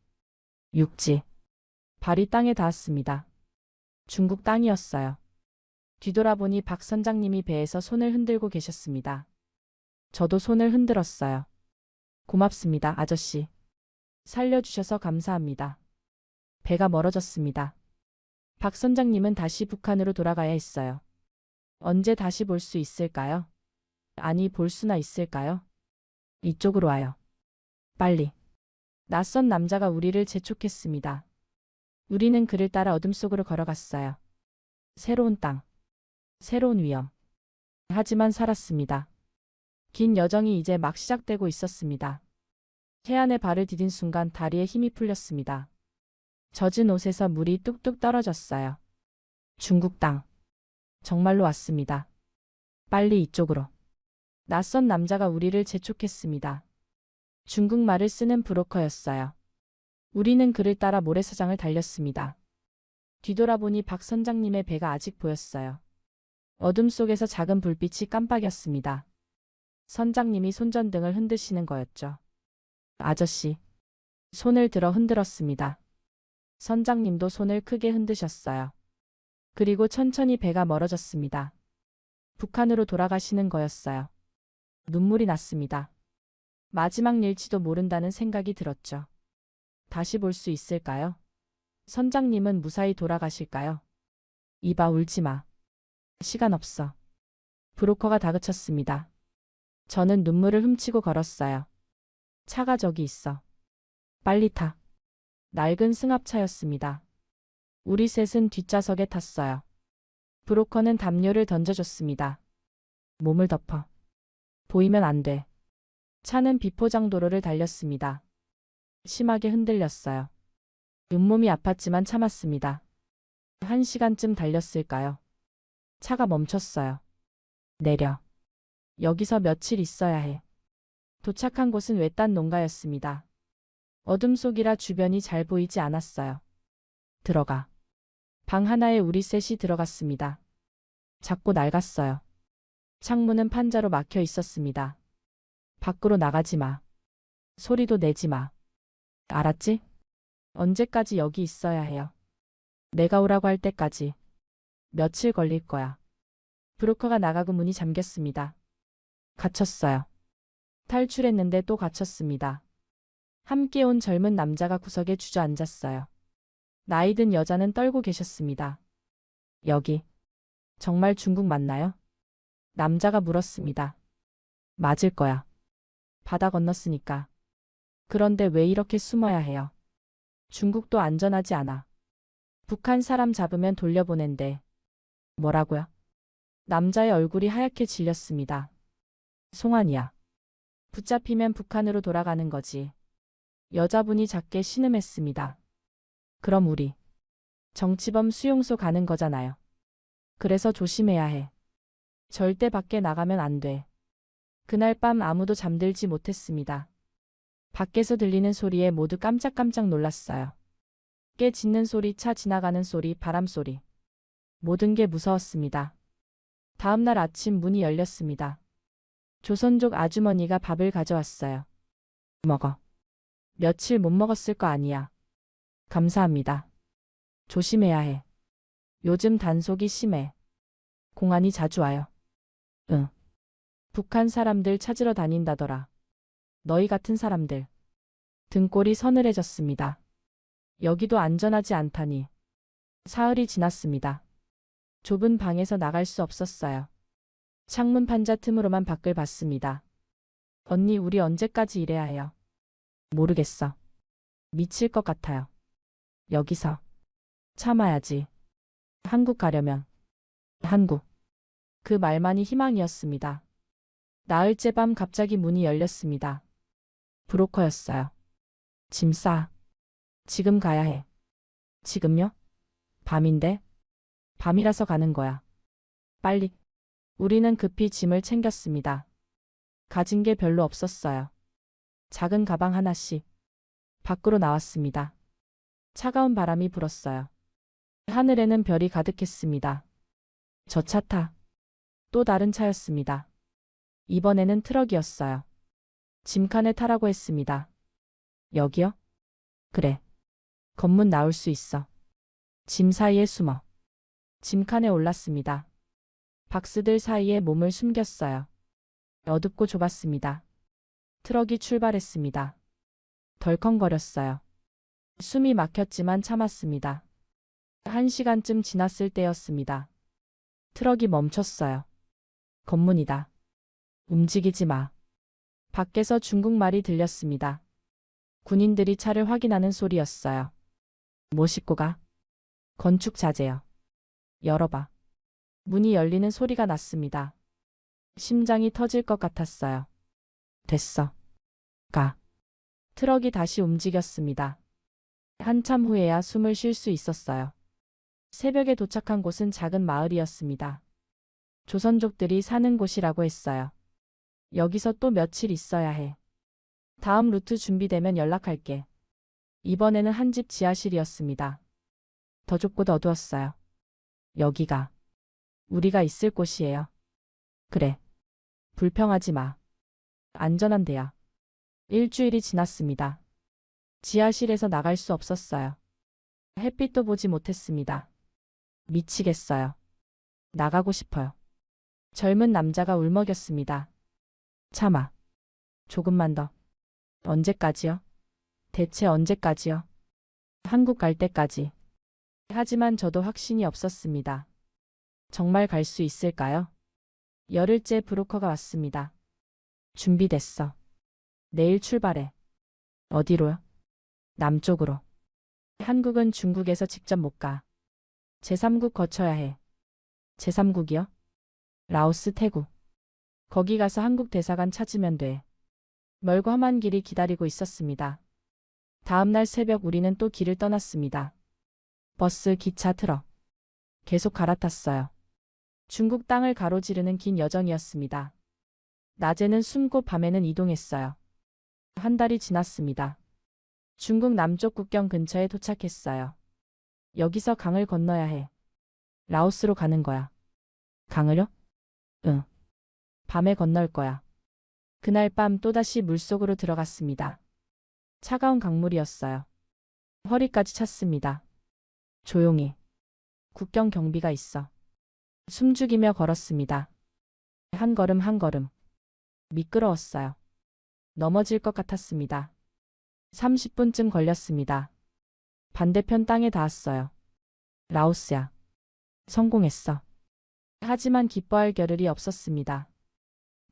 육지. 발이 땅에 닿았습니다. 중국 땅이었어요. 뒤돌아보니 박 선장님이 배에서 손을 흔들고 계셨습니다. 저도 손을 흔들었어요. 고맙습니다, 아저씨. 살려주셔서 감사합니다. 배가 멀어졌습니다. 박 선장님은 다시 북한으로 돌아가야 했어요. 언제 다시 볼 수 있을까요? 아니, 볼 수나 있을까요? 이쪽으로 와요. 빨리. 낯선 남자가 우리를 재촉했습니다. 우리는 그를 따라 어둠 속으로 걸어갔어요. 새로운 땅. 새로운 위험. 하지만 살았습니다. 긴 여정이 이제 막 시작되고 있었습니다. 해안에 발을 디딘 순간 다리에 힘이 풀렸습니다. 젖은 옷에서 물이 뚝뚝 떨어졌어요. 중국 땅. 정말로 왔습니다. 빨리 이쪽으로. 낯선 남자가 우리를 재촉했습니다. 중국말을 쓰는 브로커였어요. 우리는 그를 따라 모래사장을 달렸습니다. 뒤돌아보니 박 선장님의 배가 아직 보였어요. 어둠 속에서 작은 불빛이 깜빡였습니다. 선장님이 손전등을 흔드시는 거였죠. 아저씨. 손을 들어 흔들었습니다. 선장님도 손을 크게 흔드셨어요. 그리고 천천히 배가 멀어졌습니다. 북한으로 돌아가시는 거였어요. 눈물이 났습니다. 마지막 일지도 모른다는 생각이 들었죠. 다시 볼 수 있을까요? 선장님은 무사히 돌아가실까요? 이봐, 울지 마. 시간 없어. 브로커가 다그쳤습니다. 저는 눈물을 훔치고 걸었어요. 차가 저기 있어. 빨리 타. 낡은 승합차였습니다. 우리 셋은 뒷좌석에 탔어요. 브로커는 담요를 던져줬습니다. 몸을 덮어. 보이면 안 돼. 차는 비포장 도로를 달렸습니다. 심하게 흔들렸어요. 잇몸이 아팠지만 참았습니다. 1시간쯤 달렸을까요? 차가 멈췄어요. 내려. 여기서 며칠 있어야 해. 도착한 곳은 외딴 농가였습니다. 어둠 속이라 주변이 잘 보이지 않았어요. 들어가. 방 하나에 우리 셋이 들어갔습니다. 작고 낡았어요. 창문은 판자로 막혀 있었습니다. 밖으로 나가지 마. 소리도 내지 마. 알았지? 언제까지 여기 있어야 해요? 내가 오라고 할 때까지. 며칠 걸릴 거야. 브로커가 나가고 문이 잠겼습니다. 갇혔어요. 탈출했는데 또 갇혔습니다. 함께 온 젊은 남자가 구석에 주저앉았어요. 나이 든 여자는 떨고 계셨습니다. 여기, 정말 중국 맞나요? 남자가 물었습니다. 맞을 거야. 바다 건넜으니까. 그런데 왜 이렇게 숨어야 해요? 중국도 안전하지 않아. 북한 사람 잡으면 돌려보낸대. 뭐라고요? 남자의 얼굴이 하얗게 질렸습니다. 송환이야. 붙잡히면 북한으로 돌아가는 거지. 여자분이 작게 신음했습니다. 그럼 우리 정치범 수용소 가는 거잖아요. 그래서 조심해야 해. 절대 밖에 나가면 안 돼. 그날 밤 아무도 잠들지 못했습니다. 밖에서 들리는 소리에 모두 깜짝깜짝 놀랐어요. 깨 짖는 소리, 차 지나가는 소리, 바람 소리. 모든 게 무서웠습니다. 다음 날 아침 문이 열렸습니다. 조선족 아주머니가 밥을 가져왔어요. 먹어. 며칠 못 먹었을 거 아니야. 감사합니다. 조심해야 해. 요즘 단속이 심해. 공안이 자주 와요. 응. 북한 사람들 찾으러 다닌다더라. 너희 같은 사람들. 등골이 서늘해졌습니다. 여기도 안전하지 않다니. 사흘이 지났습니다. 좁은 방에서 나갈 수 없었어요. 창문 판자 틈으로만 밖을 봤습니다. 언니, 우리 언제까지 이래야 해요? 모르겠어. 미칠 것 같아요. 여기서. 참아야지. 한국 가려면. 한국. 그 말만이 희망이었습니다. 나흘째 밤 갑자기 문이 열렸습니다. 브로커였어요. 짐 싸. 지금 가야 해. 지금요? 밤인데? 밤이라서 가는 거야. 빨리. 우리는 급히 짐을 챙겼습니다. 가진 게 별로 없었어요. 작은 가방 하나씩. 밖으로 나왔습니다. 차가운 바람이 불었어요. 하늘에는 별이 가득했습니다. 저 차 타. 또 다른 차였습니다. 이번에는 트럭이었어요. 짐칸에 타라고 했습니다. 여기요? 그래. 건문 나올 수 있어. 짐 사이에 숨어. 짐칸에 올랐습니다. 박스들 사이에 몸을 숨겼어요. 어둡고 좁았습니다. 트럭이 출발했습니다. 덜컹거렸어요. 숨이 막혔지만 참았습니다. 1시간쯤 지났을 때였습니다. 트럭이 멈췄어요. 건문이다. 움직이지 마. 밖에서 중국말이 들렸습니다. 군인들이 차를 확인하는 소리였어요. 뭐 싣고 가? 건축 자재요. 열어봐. 문이 열리는 소리가 났습니다. 심장이 터질 것 같았어요. 됐어. 가. 트럭이 다시 움직였습니다. 한참 후에야 숨을 쉴 수 있었어요. 새벽에 도착한 곳은 작은 마을이었습니다. 조선족들이 사는 곳이라고 했어요. 여기서 또 며칠 있어야 해. 다음 루트 준비되면 연락할게. 이번에는 한 집 지하실이었습니다. 더 좁고 더 어두웠어요. 여기가 우리가 있을 곳이에요. 그래. 불평하지 마. 안전한 데야. 일주일이 지났습니다. 지하실에서 나갈 수 없었어요. 햇빛도 보지 못했습니다. 미치겠어요. 나가고 싶어요. 젊은 남자가 울먹였습니다. 참아. 조금만 더. 언제까지요? 대체 언제까지요? 한국 갈 때까지. 하지만 저도 확신이 없었습니다. 정말 갈 수 있을까요? 열흘째 브로커가 왔습니다. 준비됐어. 내일 출발해. 어디로요? 남쪽으로. 한국은 중국에서 직접 못 가. 제3국 거쳐야 해. 제3국이요? 라오스, 태국. 거기 가서 한국 대사관 찾으면 돼. 멀고 험한 길이 기다리고 있었습니다. 다음 날 새벽 우리는 또 길을 떠났습니다. 버스, 기차, 트럭. 계속 갈아탔어요. 중국 땅을 가로지르는 긴 여정이었습니다. 낮에는 숨고 밤에는 이동했어요. 한 달이 지났습니다. 중국 남쪽 국경 근처에 도착했어요. 여기서 강을 건너야 해. 라오스로 가는 거야. 강을요? 응. 밤에 건널 거야. 그날 밤 또다시 물속으로 들어갔습니다. 차가운 강물이었어요. 허리까지 찼습니다. 조용히. 국경 경비가 있어. 숨죽이며 걸었습니다. 한 걸음 한 걸음. 미끄러웠어요. 넘어질 것 같았습니다. 30분쯤 걸렸습니다. 반대편 땅에 닿았어요. 라오스야. 성공했어. 하지만 기뻐할 겨를이 없었습니다.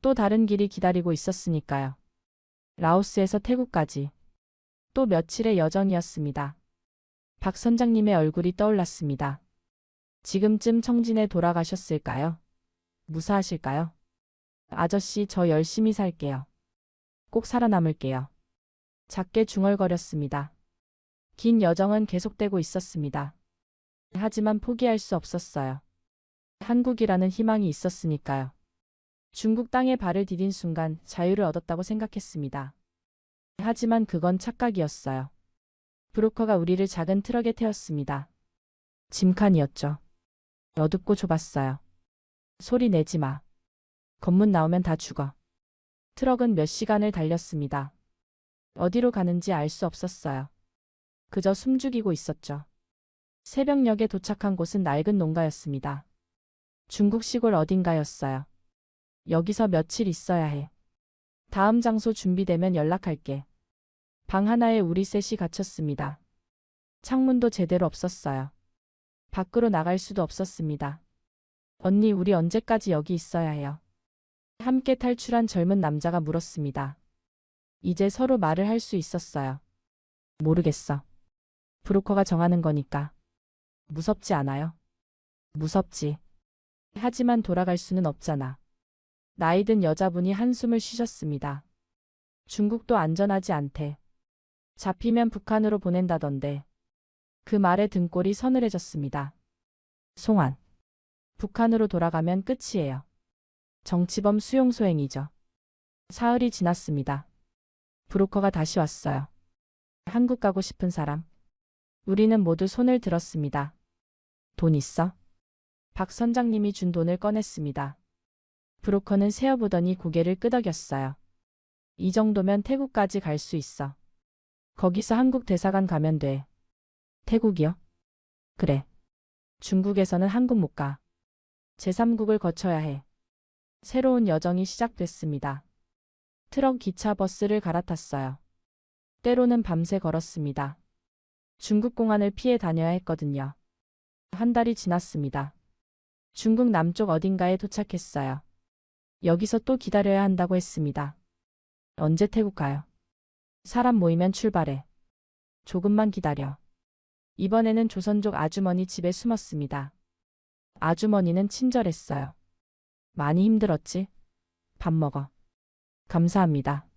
또 다른 길이 기다리고 있었으니까요. 라오스에서 태국까지. 또 며칠의 여정이었습니다. 박 선장님의 얼굴이 떠올랐습니다. 지금쯤 청진에 돌아가셨을까요? 무사하실까요? 아저씨, 저 열심히 살게요. 꼭 살아남을게요. 작게 중얼거렸습니다. 긴 여정은 계속되고 있었습니다. 하지만 포기할 수 없었어요. 한국이라는 희망이 있었으니까요. 중국 땅에 발을 디딘 순간 자유를 얻었다고 생각했습니다. 하지만 그건 착각이었어요. 브로커가 우리를 작은 트럭에 태웠습니다. 짐칸이었죠. 어둡고 좁았어요. 소리 내지 마. 검문 나오면 다 죽어. 트럭은 몇 시간을 달렸습니다. 어디로 가는지 알 수 없었어요. 그저 숨죽이고 있었죠. 새벽녘에 도착한 곳은 낡은 농가였습니다. 중국 시골 어딘가였어요. 여기서 며칠 있어야 해. 다음 장소 준비되면 연락할게. 방 하나에 우리 셋이 갇혔습니다. 창문도 제대로 없었어요. 밖으로 나갈 수도 없었습니다. 언니, 우리 언제까지 여기 있어야 해요? 함께 탈출한 젊은 남자가 물었습니다. 이제 서로 말을 할 수 있었어요. 모르겠어. 브로커가 정하는 거니까. 무섭지 않아요? 무섭지. 하지만 돌아갈 수는 없잖아. 나이든 여자분이 한숨을 쉬셨습니다. 중국도 안전하지 않대. 잡히면 북한으로 보낸다던데. 그 말에 등골이 서늘해졌습니다. 송환. 북한으로 돌아가면 끝이에요. 정치범 수용소행이죠. 사흘이 지났습니다. 브로커가 다시 왔어요. 한국 가고 싶은 사람. 우리는 모두 손을 들었습니다. 돈 있어? 박 선장님이 준 돈을 꺼냈습니다. 브로커는 세어보더니 고개를 끄덕였어요. 이 정도면 태국까지 갈 수 있어. 거기서 한국 대사관 가면 돼. 태국이요? 그래. 중국에서는 한국 못 가. 제3국을 거쳐야 해. 새로운 여정이 시작됐습니다. 트럭, 기차, 버스를 갈아탔어요. 때로는 밤새 걸었습니다. 중국 공안을 피해 다녀야 했거든요. 한 달이 지났습니다. 중국 남쪽 어딘가에 도착했어요. 여기서 또 기다려야 한다고 했습니다. 언제 태국 가요? 사람 모이면 출발해. 조금만 기다려. 이번에는 조선족 아주머니 집에 숨었습니다. 아주머니는 친절했어요. 많이 힘들었지? 밥 먹어. 감사합니다.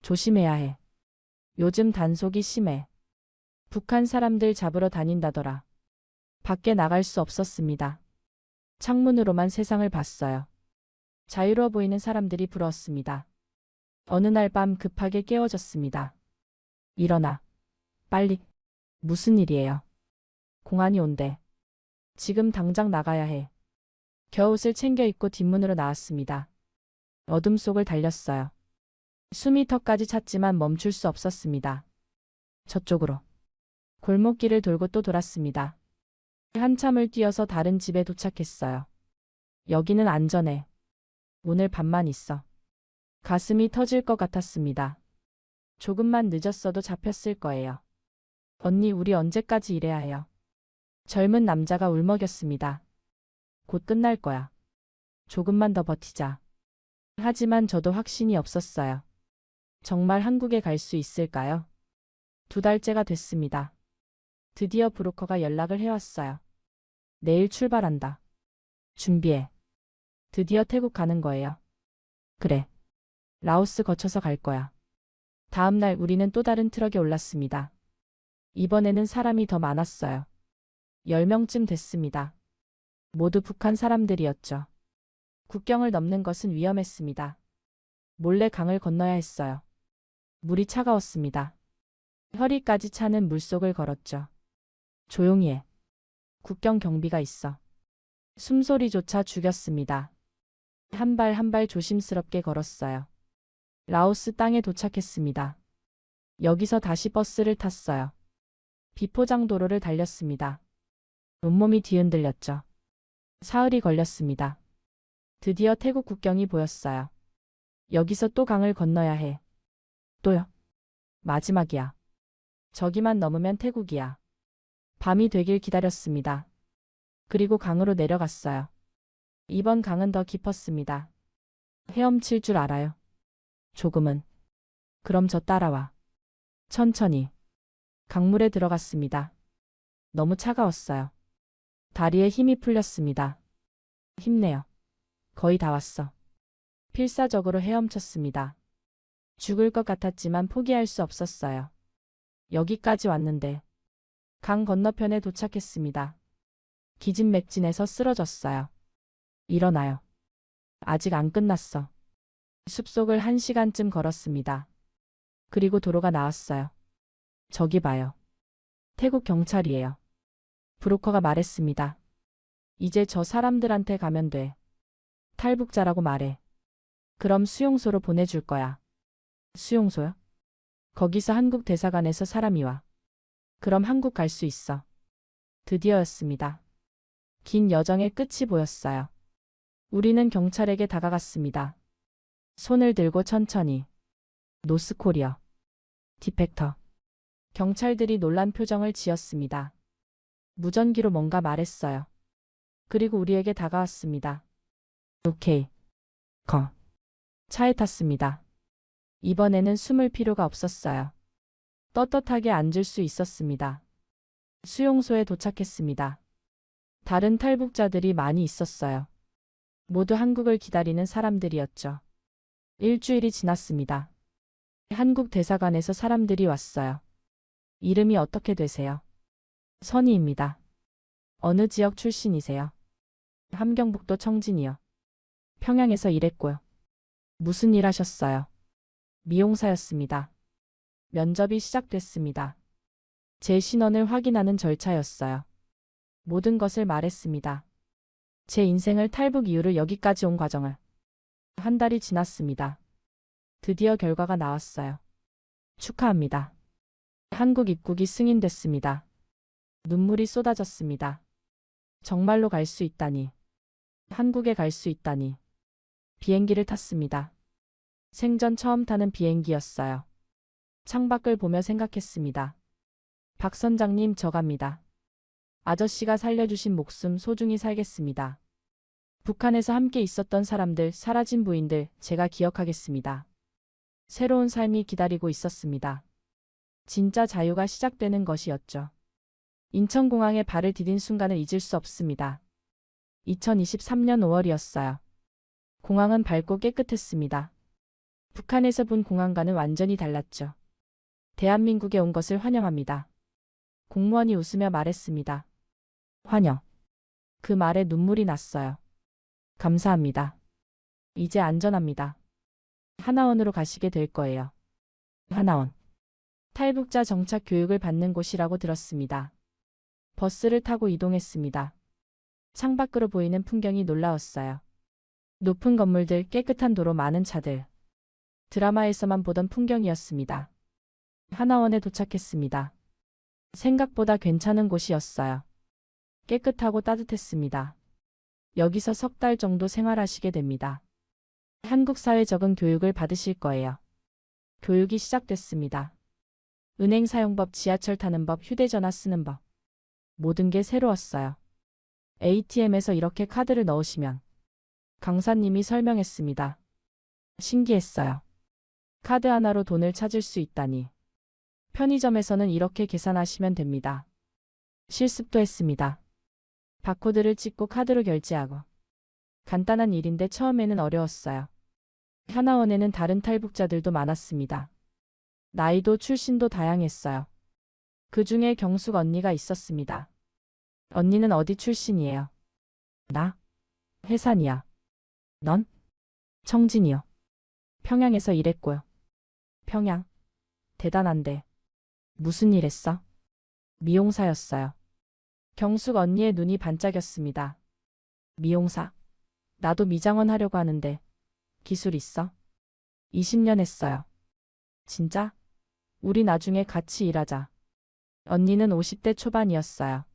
조심해야 해. 요즘 단속이 심해. 북한 사람들 잡으러 다닌다더라. 밖에 나갈 수 없었습니다. 창문으로만 세상을 봤어요. 자유로워 보이는 사람들이 부러웠습니다. 어느 날 밤 급하게 깨워졌습니다. 일어나. 빨리. 무슨 일이에요? 공안이 온대. 지금 당장 나가야 해. 겨옷을 챙겨 입고 뒷문으로 나왔습니다. 어둠 속을 달렸어요. 숨이 턱까지 찼지만 멈출 수 없었습니다. 저쪽으로. 골목길을 돌고 또 돌았습니다. 한참을 뛰어서 다른 집에 도착했어요. 여기는 안전해. 오늘 밤만 있어. 가슴이 터질 것 같았습니다. 조금만 늦었어도 잡혔을 거예요. 언니, 우리 언제까지 이래야 해요? 젊은 남자가 울먹였습니다. 곧 끝날 거야. 조금만 더 버티자. 하지만 저도 확신이 없었어요. 정말 한국에 갈 수 있을까요? 2달째가 됐습니다. 드디어 브로커가 연락을 해왔어요. 내일 출발한다. 준비해. 드디어 태국 가는 거예요. 그래. 라오스 거쳐서 갈 거야. 다음 날 우리는 또 다른 트럭에 올랐습니다. 이번에는 사람이 더 많았어요. 10명쯤 됐습니다. 모두 북한 사람들이었죠. 국경을 넘는 것은 위험했습니다. 몰래 강을 건너야 했어요. 물이 차가웠습니다. 허리까지 차는 물속을 걸었죠. 조용히 해. 국경 경비가 있어. 숨소리조차 죽였습니다. 한 발 한 발 조심스럽게 걸었어요. 라오스 땅에 도착했습니다. 여기서 다시 버스를 탔어요. 비포장 도로를 달렸습니다. 온몸이 뒤흔들렸죠. 사흘이 걸렸습니다. 드디어 태국 국경이 보였어요. 여기서 또 강을 건너야 해. 또요. 마지막이야. 저기만 넘으면 태국이야. 밤이 되길 기다렸습니다. 그리고 강으로 내려갔어요. 이번 강은 더 깊었습니다. 헤엄칠 줄 알아요. 조금은. 그럼 저 따라와. 천천히. 강물에 들어갔습니다. 너무 차가웠어요. 다리에 힘이 풀렸습니다. 힘내요. 거의 다 왔어. 필사적으로 헤엄쳤습니다. 죽을 것 같았지만 포기할 수 없었어요. 여기까지 왔는데. 강 건너편에 도착했습니다. 기진맥진해서 쓰러졌어요. 일어나요. 아직 안 끝났어. 숲속을 1시간쯤 걸었습니다. 그리고 도로가 나왔어요. 저기 봐요. 태국 경찰이에요. 브로커가 말했습니다. 이제 저 사람들한테 가면 돼. 탈북자라고 말해. 그럼 수용소로 보내줄 거야. 수용소요? 거기서 한국 대사관에서 사람이 와. 그럼 한국 갈 수 있어. 드디어였습니다. 긴 여정의 끝이 보였어요. 우리는 경찰에게 다가갔습니다. 손을 들고 천천히. 노스코리어. 디펙터. 경찰들이 놀란 표정을 지었습니다. 무전기로 뭔가 말했어요. 그리고 우리에게 다가왔습니다. 오케이. 차에 탔습니다. 이번에는 숨을 필요가 없었어요. 떳떳하게 앉을 수 있었습니다. 수용소에 도착했습니다. 다른 탈북자들이 많이 있었어요. 모두 한국을 기다리는 사람들이었죠. 일주일이 지났습니다. 한국 대사관에서 사람들이 왔어요. 이름이 어떻게 되세요? 선희입니다. 어느 지역 출신이세요? 함경북도 청진이요. 평양에서 일했고요. 무슨 일 하셨어요? 미용사였습니다. 면접이 시작됐습니다. 제 신원을 확인하는 절차였어요. 모든 것을 말했습니다. 제 인생을 탈북 이후로 여기까지 온 과정을. 한 달이 지났습니다. 드디어 결과가 나왔어요. 축하합니다. 한국 입국이 승인됐습니다. 눈물이 쏟아졌습니다. 정말로 갈 수 있다니. 한국에 갈 수 있다니. 비행기를 탔습니다. 생전 처음 타는 비행기였어요. 창밖을 보며 생각했습니다. 박 선장님, 저 갑니다. 아저씨가 살려주신 목숨 소중히 살겠습니다. 북한에서 함께 있었던 사람들, 사라진 부인들, 제가 기억하겠습니다. 새로운 삶이 기다리고 있었습니다. 진짜 자유가 시작되는 것이었죠. 인천공항에 발을 디딘 순간을 잊을 수 없습니다. 2023년 5월이었어요. 공항은 밝고 깨끗했습니다. 북한에서 본 공항과는 완전히 달랐죠. 대한민국에 온 것을 환영합니다. 공무원이 웃으며 말했습니다. 환영. 그 말에 눈물이 났어요. 감사합니다. 이제 안전합니다. 하나원으로 가시게 될 거예요. 하나원. 탈북자 정착 교육을 받는 곳이라고 들었습니다. 버스를 타고 이동했습니다. 창밖으로 보이는 풍경이 놀라웠어요. 높은 건물들, 깨끗한 도로, 많은 차들. 드라마에서만 보던 풍경이었습니다. 하나원에 도착했습니다. 생각보다 괜찮은 곳이었어요. 깨끗하고 따뜻했습니다. 여기서 3달 정도 생활하시게 됩니다. 한국 사회 적응 교육을 받으실 거예요. 교육이 시작됐습니다. 은행 사용법, 지하철 타는 법, 휴대전화 쓰는 법. 모든 게 새로웠어요. ATM에서 이렇게 카드를 넣으시면. 강사님이 설명했습니다. 신기했어요. 카드 하나로 돈을 찾을 수 있다니. 편의점에서는 이렇게 계산하시면 됩니다. 실습도 했습니다. 바코드를 찍고 카드로 결제하고. 간단한 일인데 처음에는 어려웠어요. 하나원에는 다른 탈북자들도 많았습니다. 나이도 출신도 다양했어요. 그 중에 경숙 언니가 있었습니다. 언니는 어디 출신이에요? 나? 해산이야. 넌? 청진이요. 평양에서 일했고요. 평양? 대단한데. 무슨 일 했어? 미용사였어요. 경숙 언니의 눈이 반짝였습니다. 미용사? 나도 미장원 하려고 하는데. 기술 있어? 20년 했어요. 진짜? 우리 나중에 같이 일하자. 언니는 50대 초반이었어요.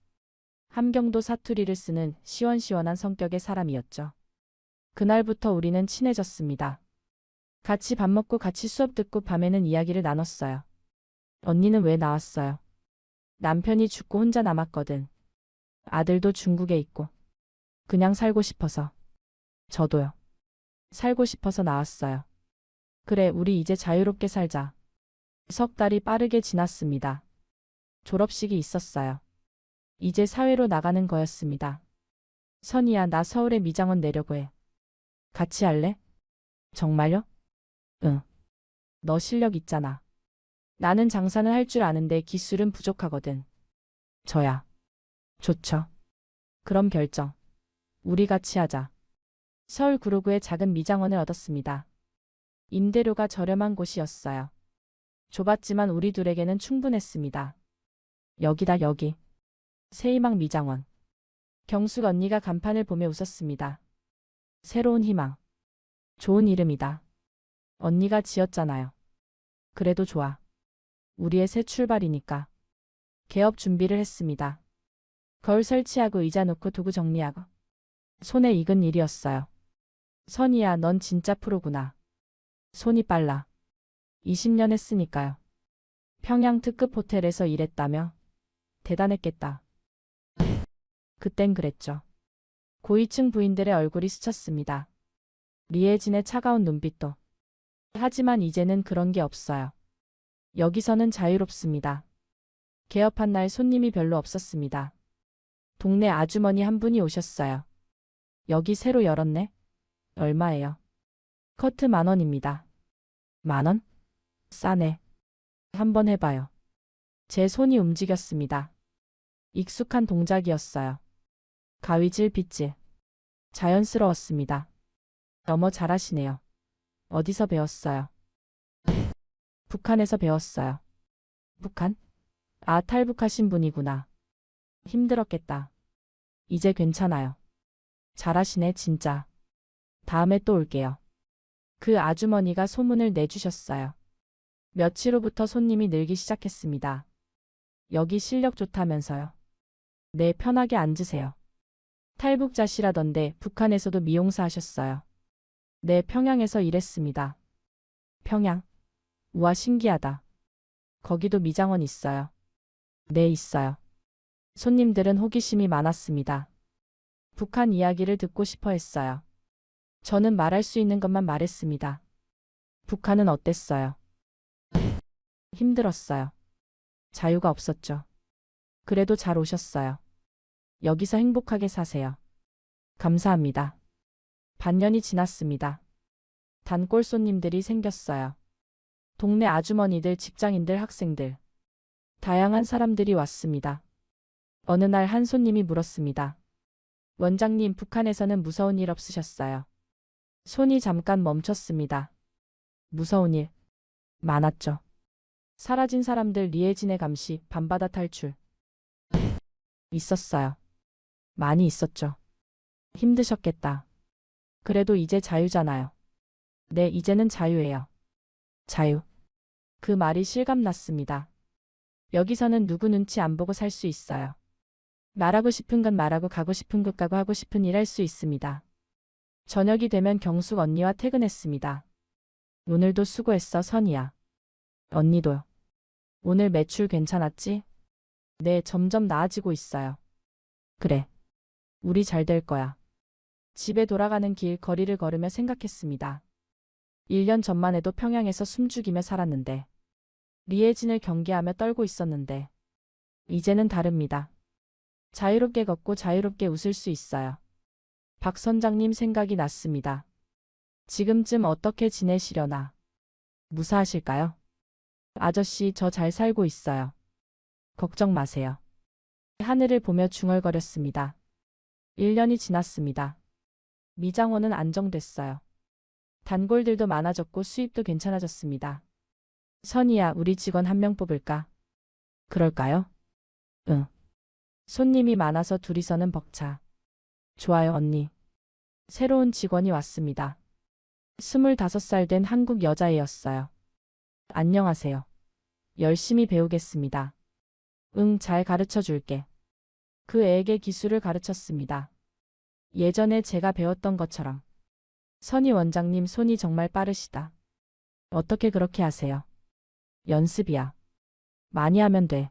함경도 사투리를 쓰는 시원시원한 성격의 사람이었죠. 그날부터 우리는 친해졌습니다. 같이 밥 먹고 같이 수업 듣고 밤에는 이야기를 나눴어요. 언니는 왜 나왔어요? 남편이 죽고 혼자 남았거든. 아들도 중국에 있고. 그냥 살고 싶어서. 저도요. 살고 싶어서 나왔어요. 그래, 우리 이제 자유롭게 살자. 석 달이 빠르게 지났습니다. 졸업식이 있었어요. 이제 사회로 나가는 거였습니다. 선이야, 나 서울에 미장원 내려고 해. 같이 할래? 정말요? 응. 너 실력 있잖아. 나는 장사는 할 줄 아는데 기술은 부족하거든. 저야. 좋죠. 그럼 결정. 우리 같이 하자. 서울 구로구에 작은 미장원을 얻었습니다. 임대료가 저렴한 곳이었어요. 좁았지만 우리 둘에게는 충분했습니다. 여기다, 여기. 새희망 미장원. 경숙 언니가 간판을 보며 웃었습니다. 새로운 희망. 좋은 이름이다. 언니가 지었잖아요. 그래도 좋아. 우리의 새 출발이니까. 개업 준비를 했습니다. 거울 설치하고 의자 놓고 도구 정리하고. 손에 익은 일이었어요. 선이야, 넌 진짜 프로구나. 손이 빨라. 20년 했으니까요. 평양 특급 호텔에서 일했다며? 대단했겠다. 그땐 그랬죠. 고위층 부인들의 얼굴이 스쳤습니다. 리에진의 차가운 눈빛도. 하지만 이제는 그런 게 없어요. 여기서는 자유롭습니다. 개업한 날 손님이 별로 없었습니다. 동네 아주머니 한 분이 오셨어요. 여기 새로 열었네? 얼마예요? 커트 10,000원입니다. 10,000원? 싸네. 한번 해봐요. 제 손이 움직였습니다. 익숙한 동작이었어요. 가위질, 빗질. 자연스러웠습니다. 너무 잘하시네요. 어디서 배웠어요? 북한에서 배웠어요. 북한? 아, 탈북하신 분이구나. 힘들었겠다. 이제 괜찮아요. 잘하시네, 진짜. 다음에 또 올게요. 그 아주머니가 소문을 내주셨어요. 며칠 후부터 손님이 늘기 시작했습니다. 여기 실력 좋다면서요. 네, 편하게 앉으세요. 탈북자시라던데 북한에서도 미용사 하셨어요. 네, 평양에서 일했습니다. 평양? 우와, 신기하다. 거기도 미장원 있어요. 네, 있어요. 손님들은 호기심이 많았습니다. 북한 이야기를 듣고 싶어 했어요. 저는 말할 수 있는 것만 말했습니다. 북한은 어땠어요? 힘들었어요. 자유가 없었죠. 그래도 잘 오셨어요. 여기서 행복하게 사세요. 감사합니다. 반년이 지났습니다. 단골 손님들이 생겼어요. 동네 아주머니들, 직장인들, 학생들. 다양한 사람들이 왔습니다. 어느 날 한 손님이 물었습니다. 원장님, 북한에서는 무서운 일 없으셨어요? 손이 잠깐 멈췄습니다. 무서운 일? 많았죠. 사라진 사람들, 리에진의 감시, 밤바다 탈출. 있었어요. 많이 있었죠. 힘드셨겠다. 그래도 이제 자유잖아요. 네, 이제는 자유예요. 자유. 그 말이 실감났습니다. 여기서는 누구 눈치 안 보고 살 수 있어요. 말하고 싶은 건 말하고 가고 싶은 곳 가고 하고 싶은 일 할 수 있습니다. 저녁이 되면 경숙 언니와 퇴근했습니다. 오늘도 수고했어, 선이야. 언니도요. 오늘 매출 괜찮았지? 네, 점점 나아지고 있어요. 그래. 우리 잘 될 거야. 집에 돌아가는 길 거리를 걸으며 생각했습니다. 1년 전만 해도 평양에서 숨죽이며 살았는데, 리에진을 경계하며 떨고 있었는데, 이제는 다릅니다. 자유롭게 걷고 자유롭게 웃을 수 있어요. 박 선장님 생각이 났습니다. 지금쯤 어떻게 지내시려나? 무사하실까요? 아저씨, 저 잘 살고 있어요. 걱정 마세요. 하늘을 보며 중얼거렸습니다. 1년이 지났습니다. 미장원은 안정됐어요. 단골들도 많아졌고 수입도 괜찮아졌습니다. 선이야, 우리 직원 한 명 뽑을까? 그럴까요? 응. 손님이 많아서 둘이서는 벅차. 좋아요, 언니. 새로운 직원이 왔습니다. 25살 된 한국 여자애였어요. 안녕하세요. 열심히 배우겠습니다. 응, 잘 가르쳐 줄게. 그 애에게 기술을 가르쳤습니다. 예전에 제가 배웠던 것처럼. 선희 원장님 손이 정말 빠르시다. 어떻게 그렇게 하세요? 연습이야. 많이 하면 돼.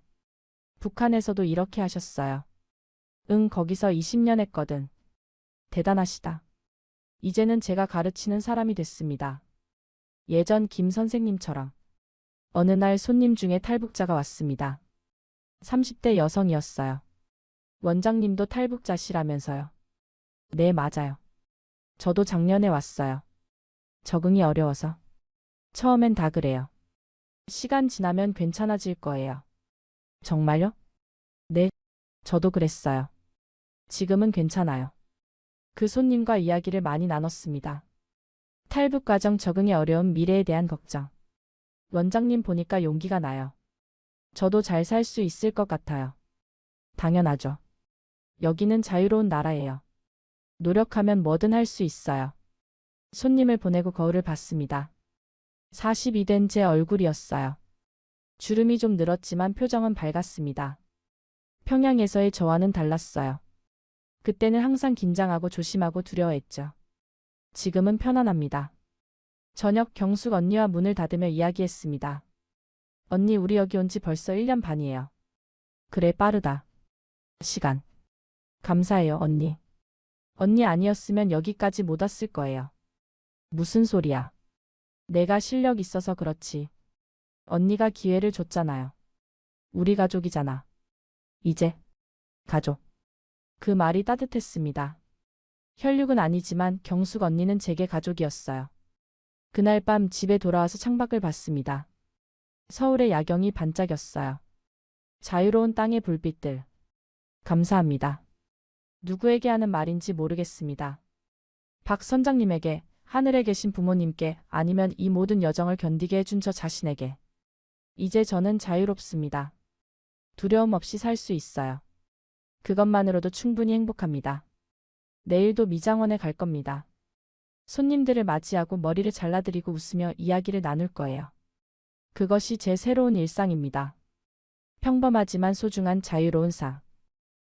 북한에서도 이렇게 하셨어요. 응, 거기서 20년 했거든. 대단하시다. 이제는 제가 가르치는 사람이 됐습니다. 예전 김 선생님처럼. 어느 날 손님 중에 탈북자가 왔습니다. 30대 여성이었어요. 원장님도 탈북자시라면서요. 네, 맞아요. 저도 작년에 왔어요. 적응이 어려워서. 처음엔 다 그래요. 시간 지나면 괜찮아질 거예요. 정말요? 네, 저도 그랬어요. 지금은 괜찮아요. 그 손님과 이야기를 많이 나눴습니다. 탈북 과정 적응이 어려운 미래에 대한 걱정. 원장님 보니까 용기가 나요. 저도 잘 살 수 있을 것 같아요. 당연하죠. 여기는 자유로운 나라예요. 노력하면 뭐든 할 수 있어요. 손님을 보내고 거울을 봤습니다. 40이 된 제 얼굴이었어요. 주름이 좀 늘었지만 표정은 밝았습니다. 평양에서의 저와는 달랐어요. 그때는 항상 긴장하고 조심하고 두려워했죠. 지금은 편안합니다. 저녁 경숙 언니와 문을 닫으며 이야기했습니다. 언니, 우리 여기 온 지 벌써 1년 반이에요. 그래, 빠르다. 시간. 감사해요, 언니. 언니 아니었으면 여기까지 못 왔을 거예요. 무슨 소리야. 내가 실력 있어서 그렇지. 언니가 기회를 줬잖아요. 우리 가족이잖아. 이제 가족. 그 말이 따뜻했습니다. 혈육은 아니지만 경숙 언니는 제게 가족이었어요. 그날 밤 집에 돌아와서 창밖을 봤습니다. 서울의 야경이 반짝였어요. 자유로운 땅의 불빛들. 감사합니다. 누구에게 하는 말인지 모르겠습니다. 박 선장님에게, 하늘에 계신 부모님께, 아니면 이 모든 여정을 견디게 해준 저 자신에게. 이제 저는 자유롭습니다. 두려움 없이 살 수 있어요. 그것만으로도 충분히 행복합니다. 내일도 미장원에 갈 겁니다. 손님들을 맞이하고 머리를 잘라드리고 웃으며 이야기를 나눌 거예요. 그것이 제 새로운 일상입니다. 평범하지만 소중한 자유로운 삶.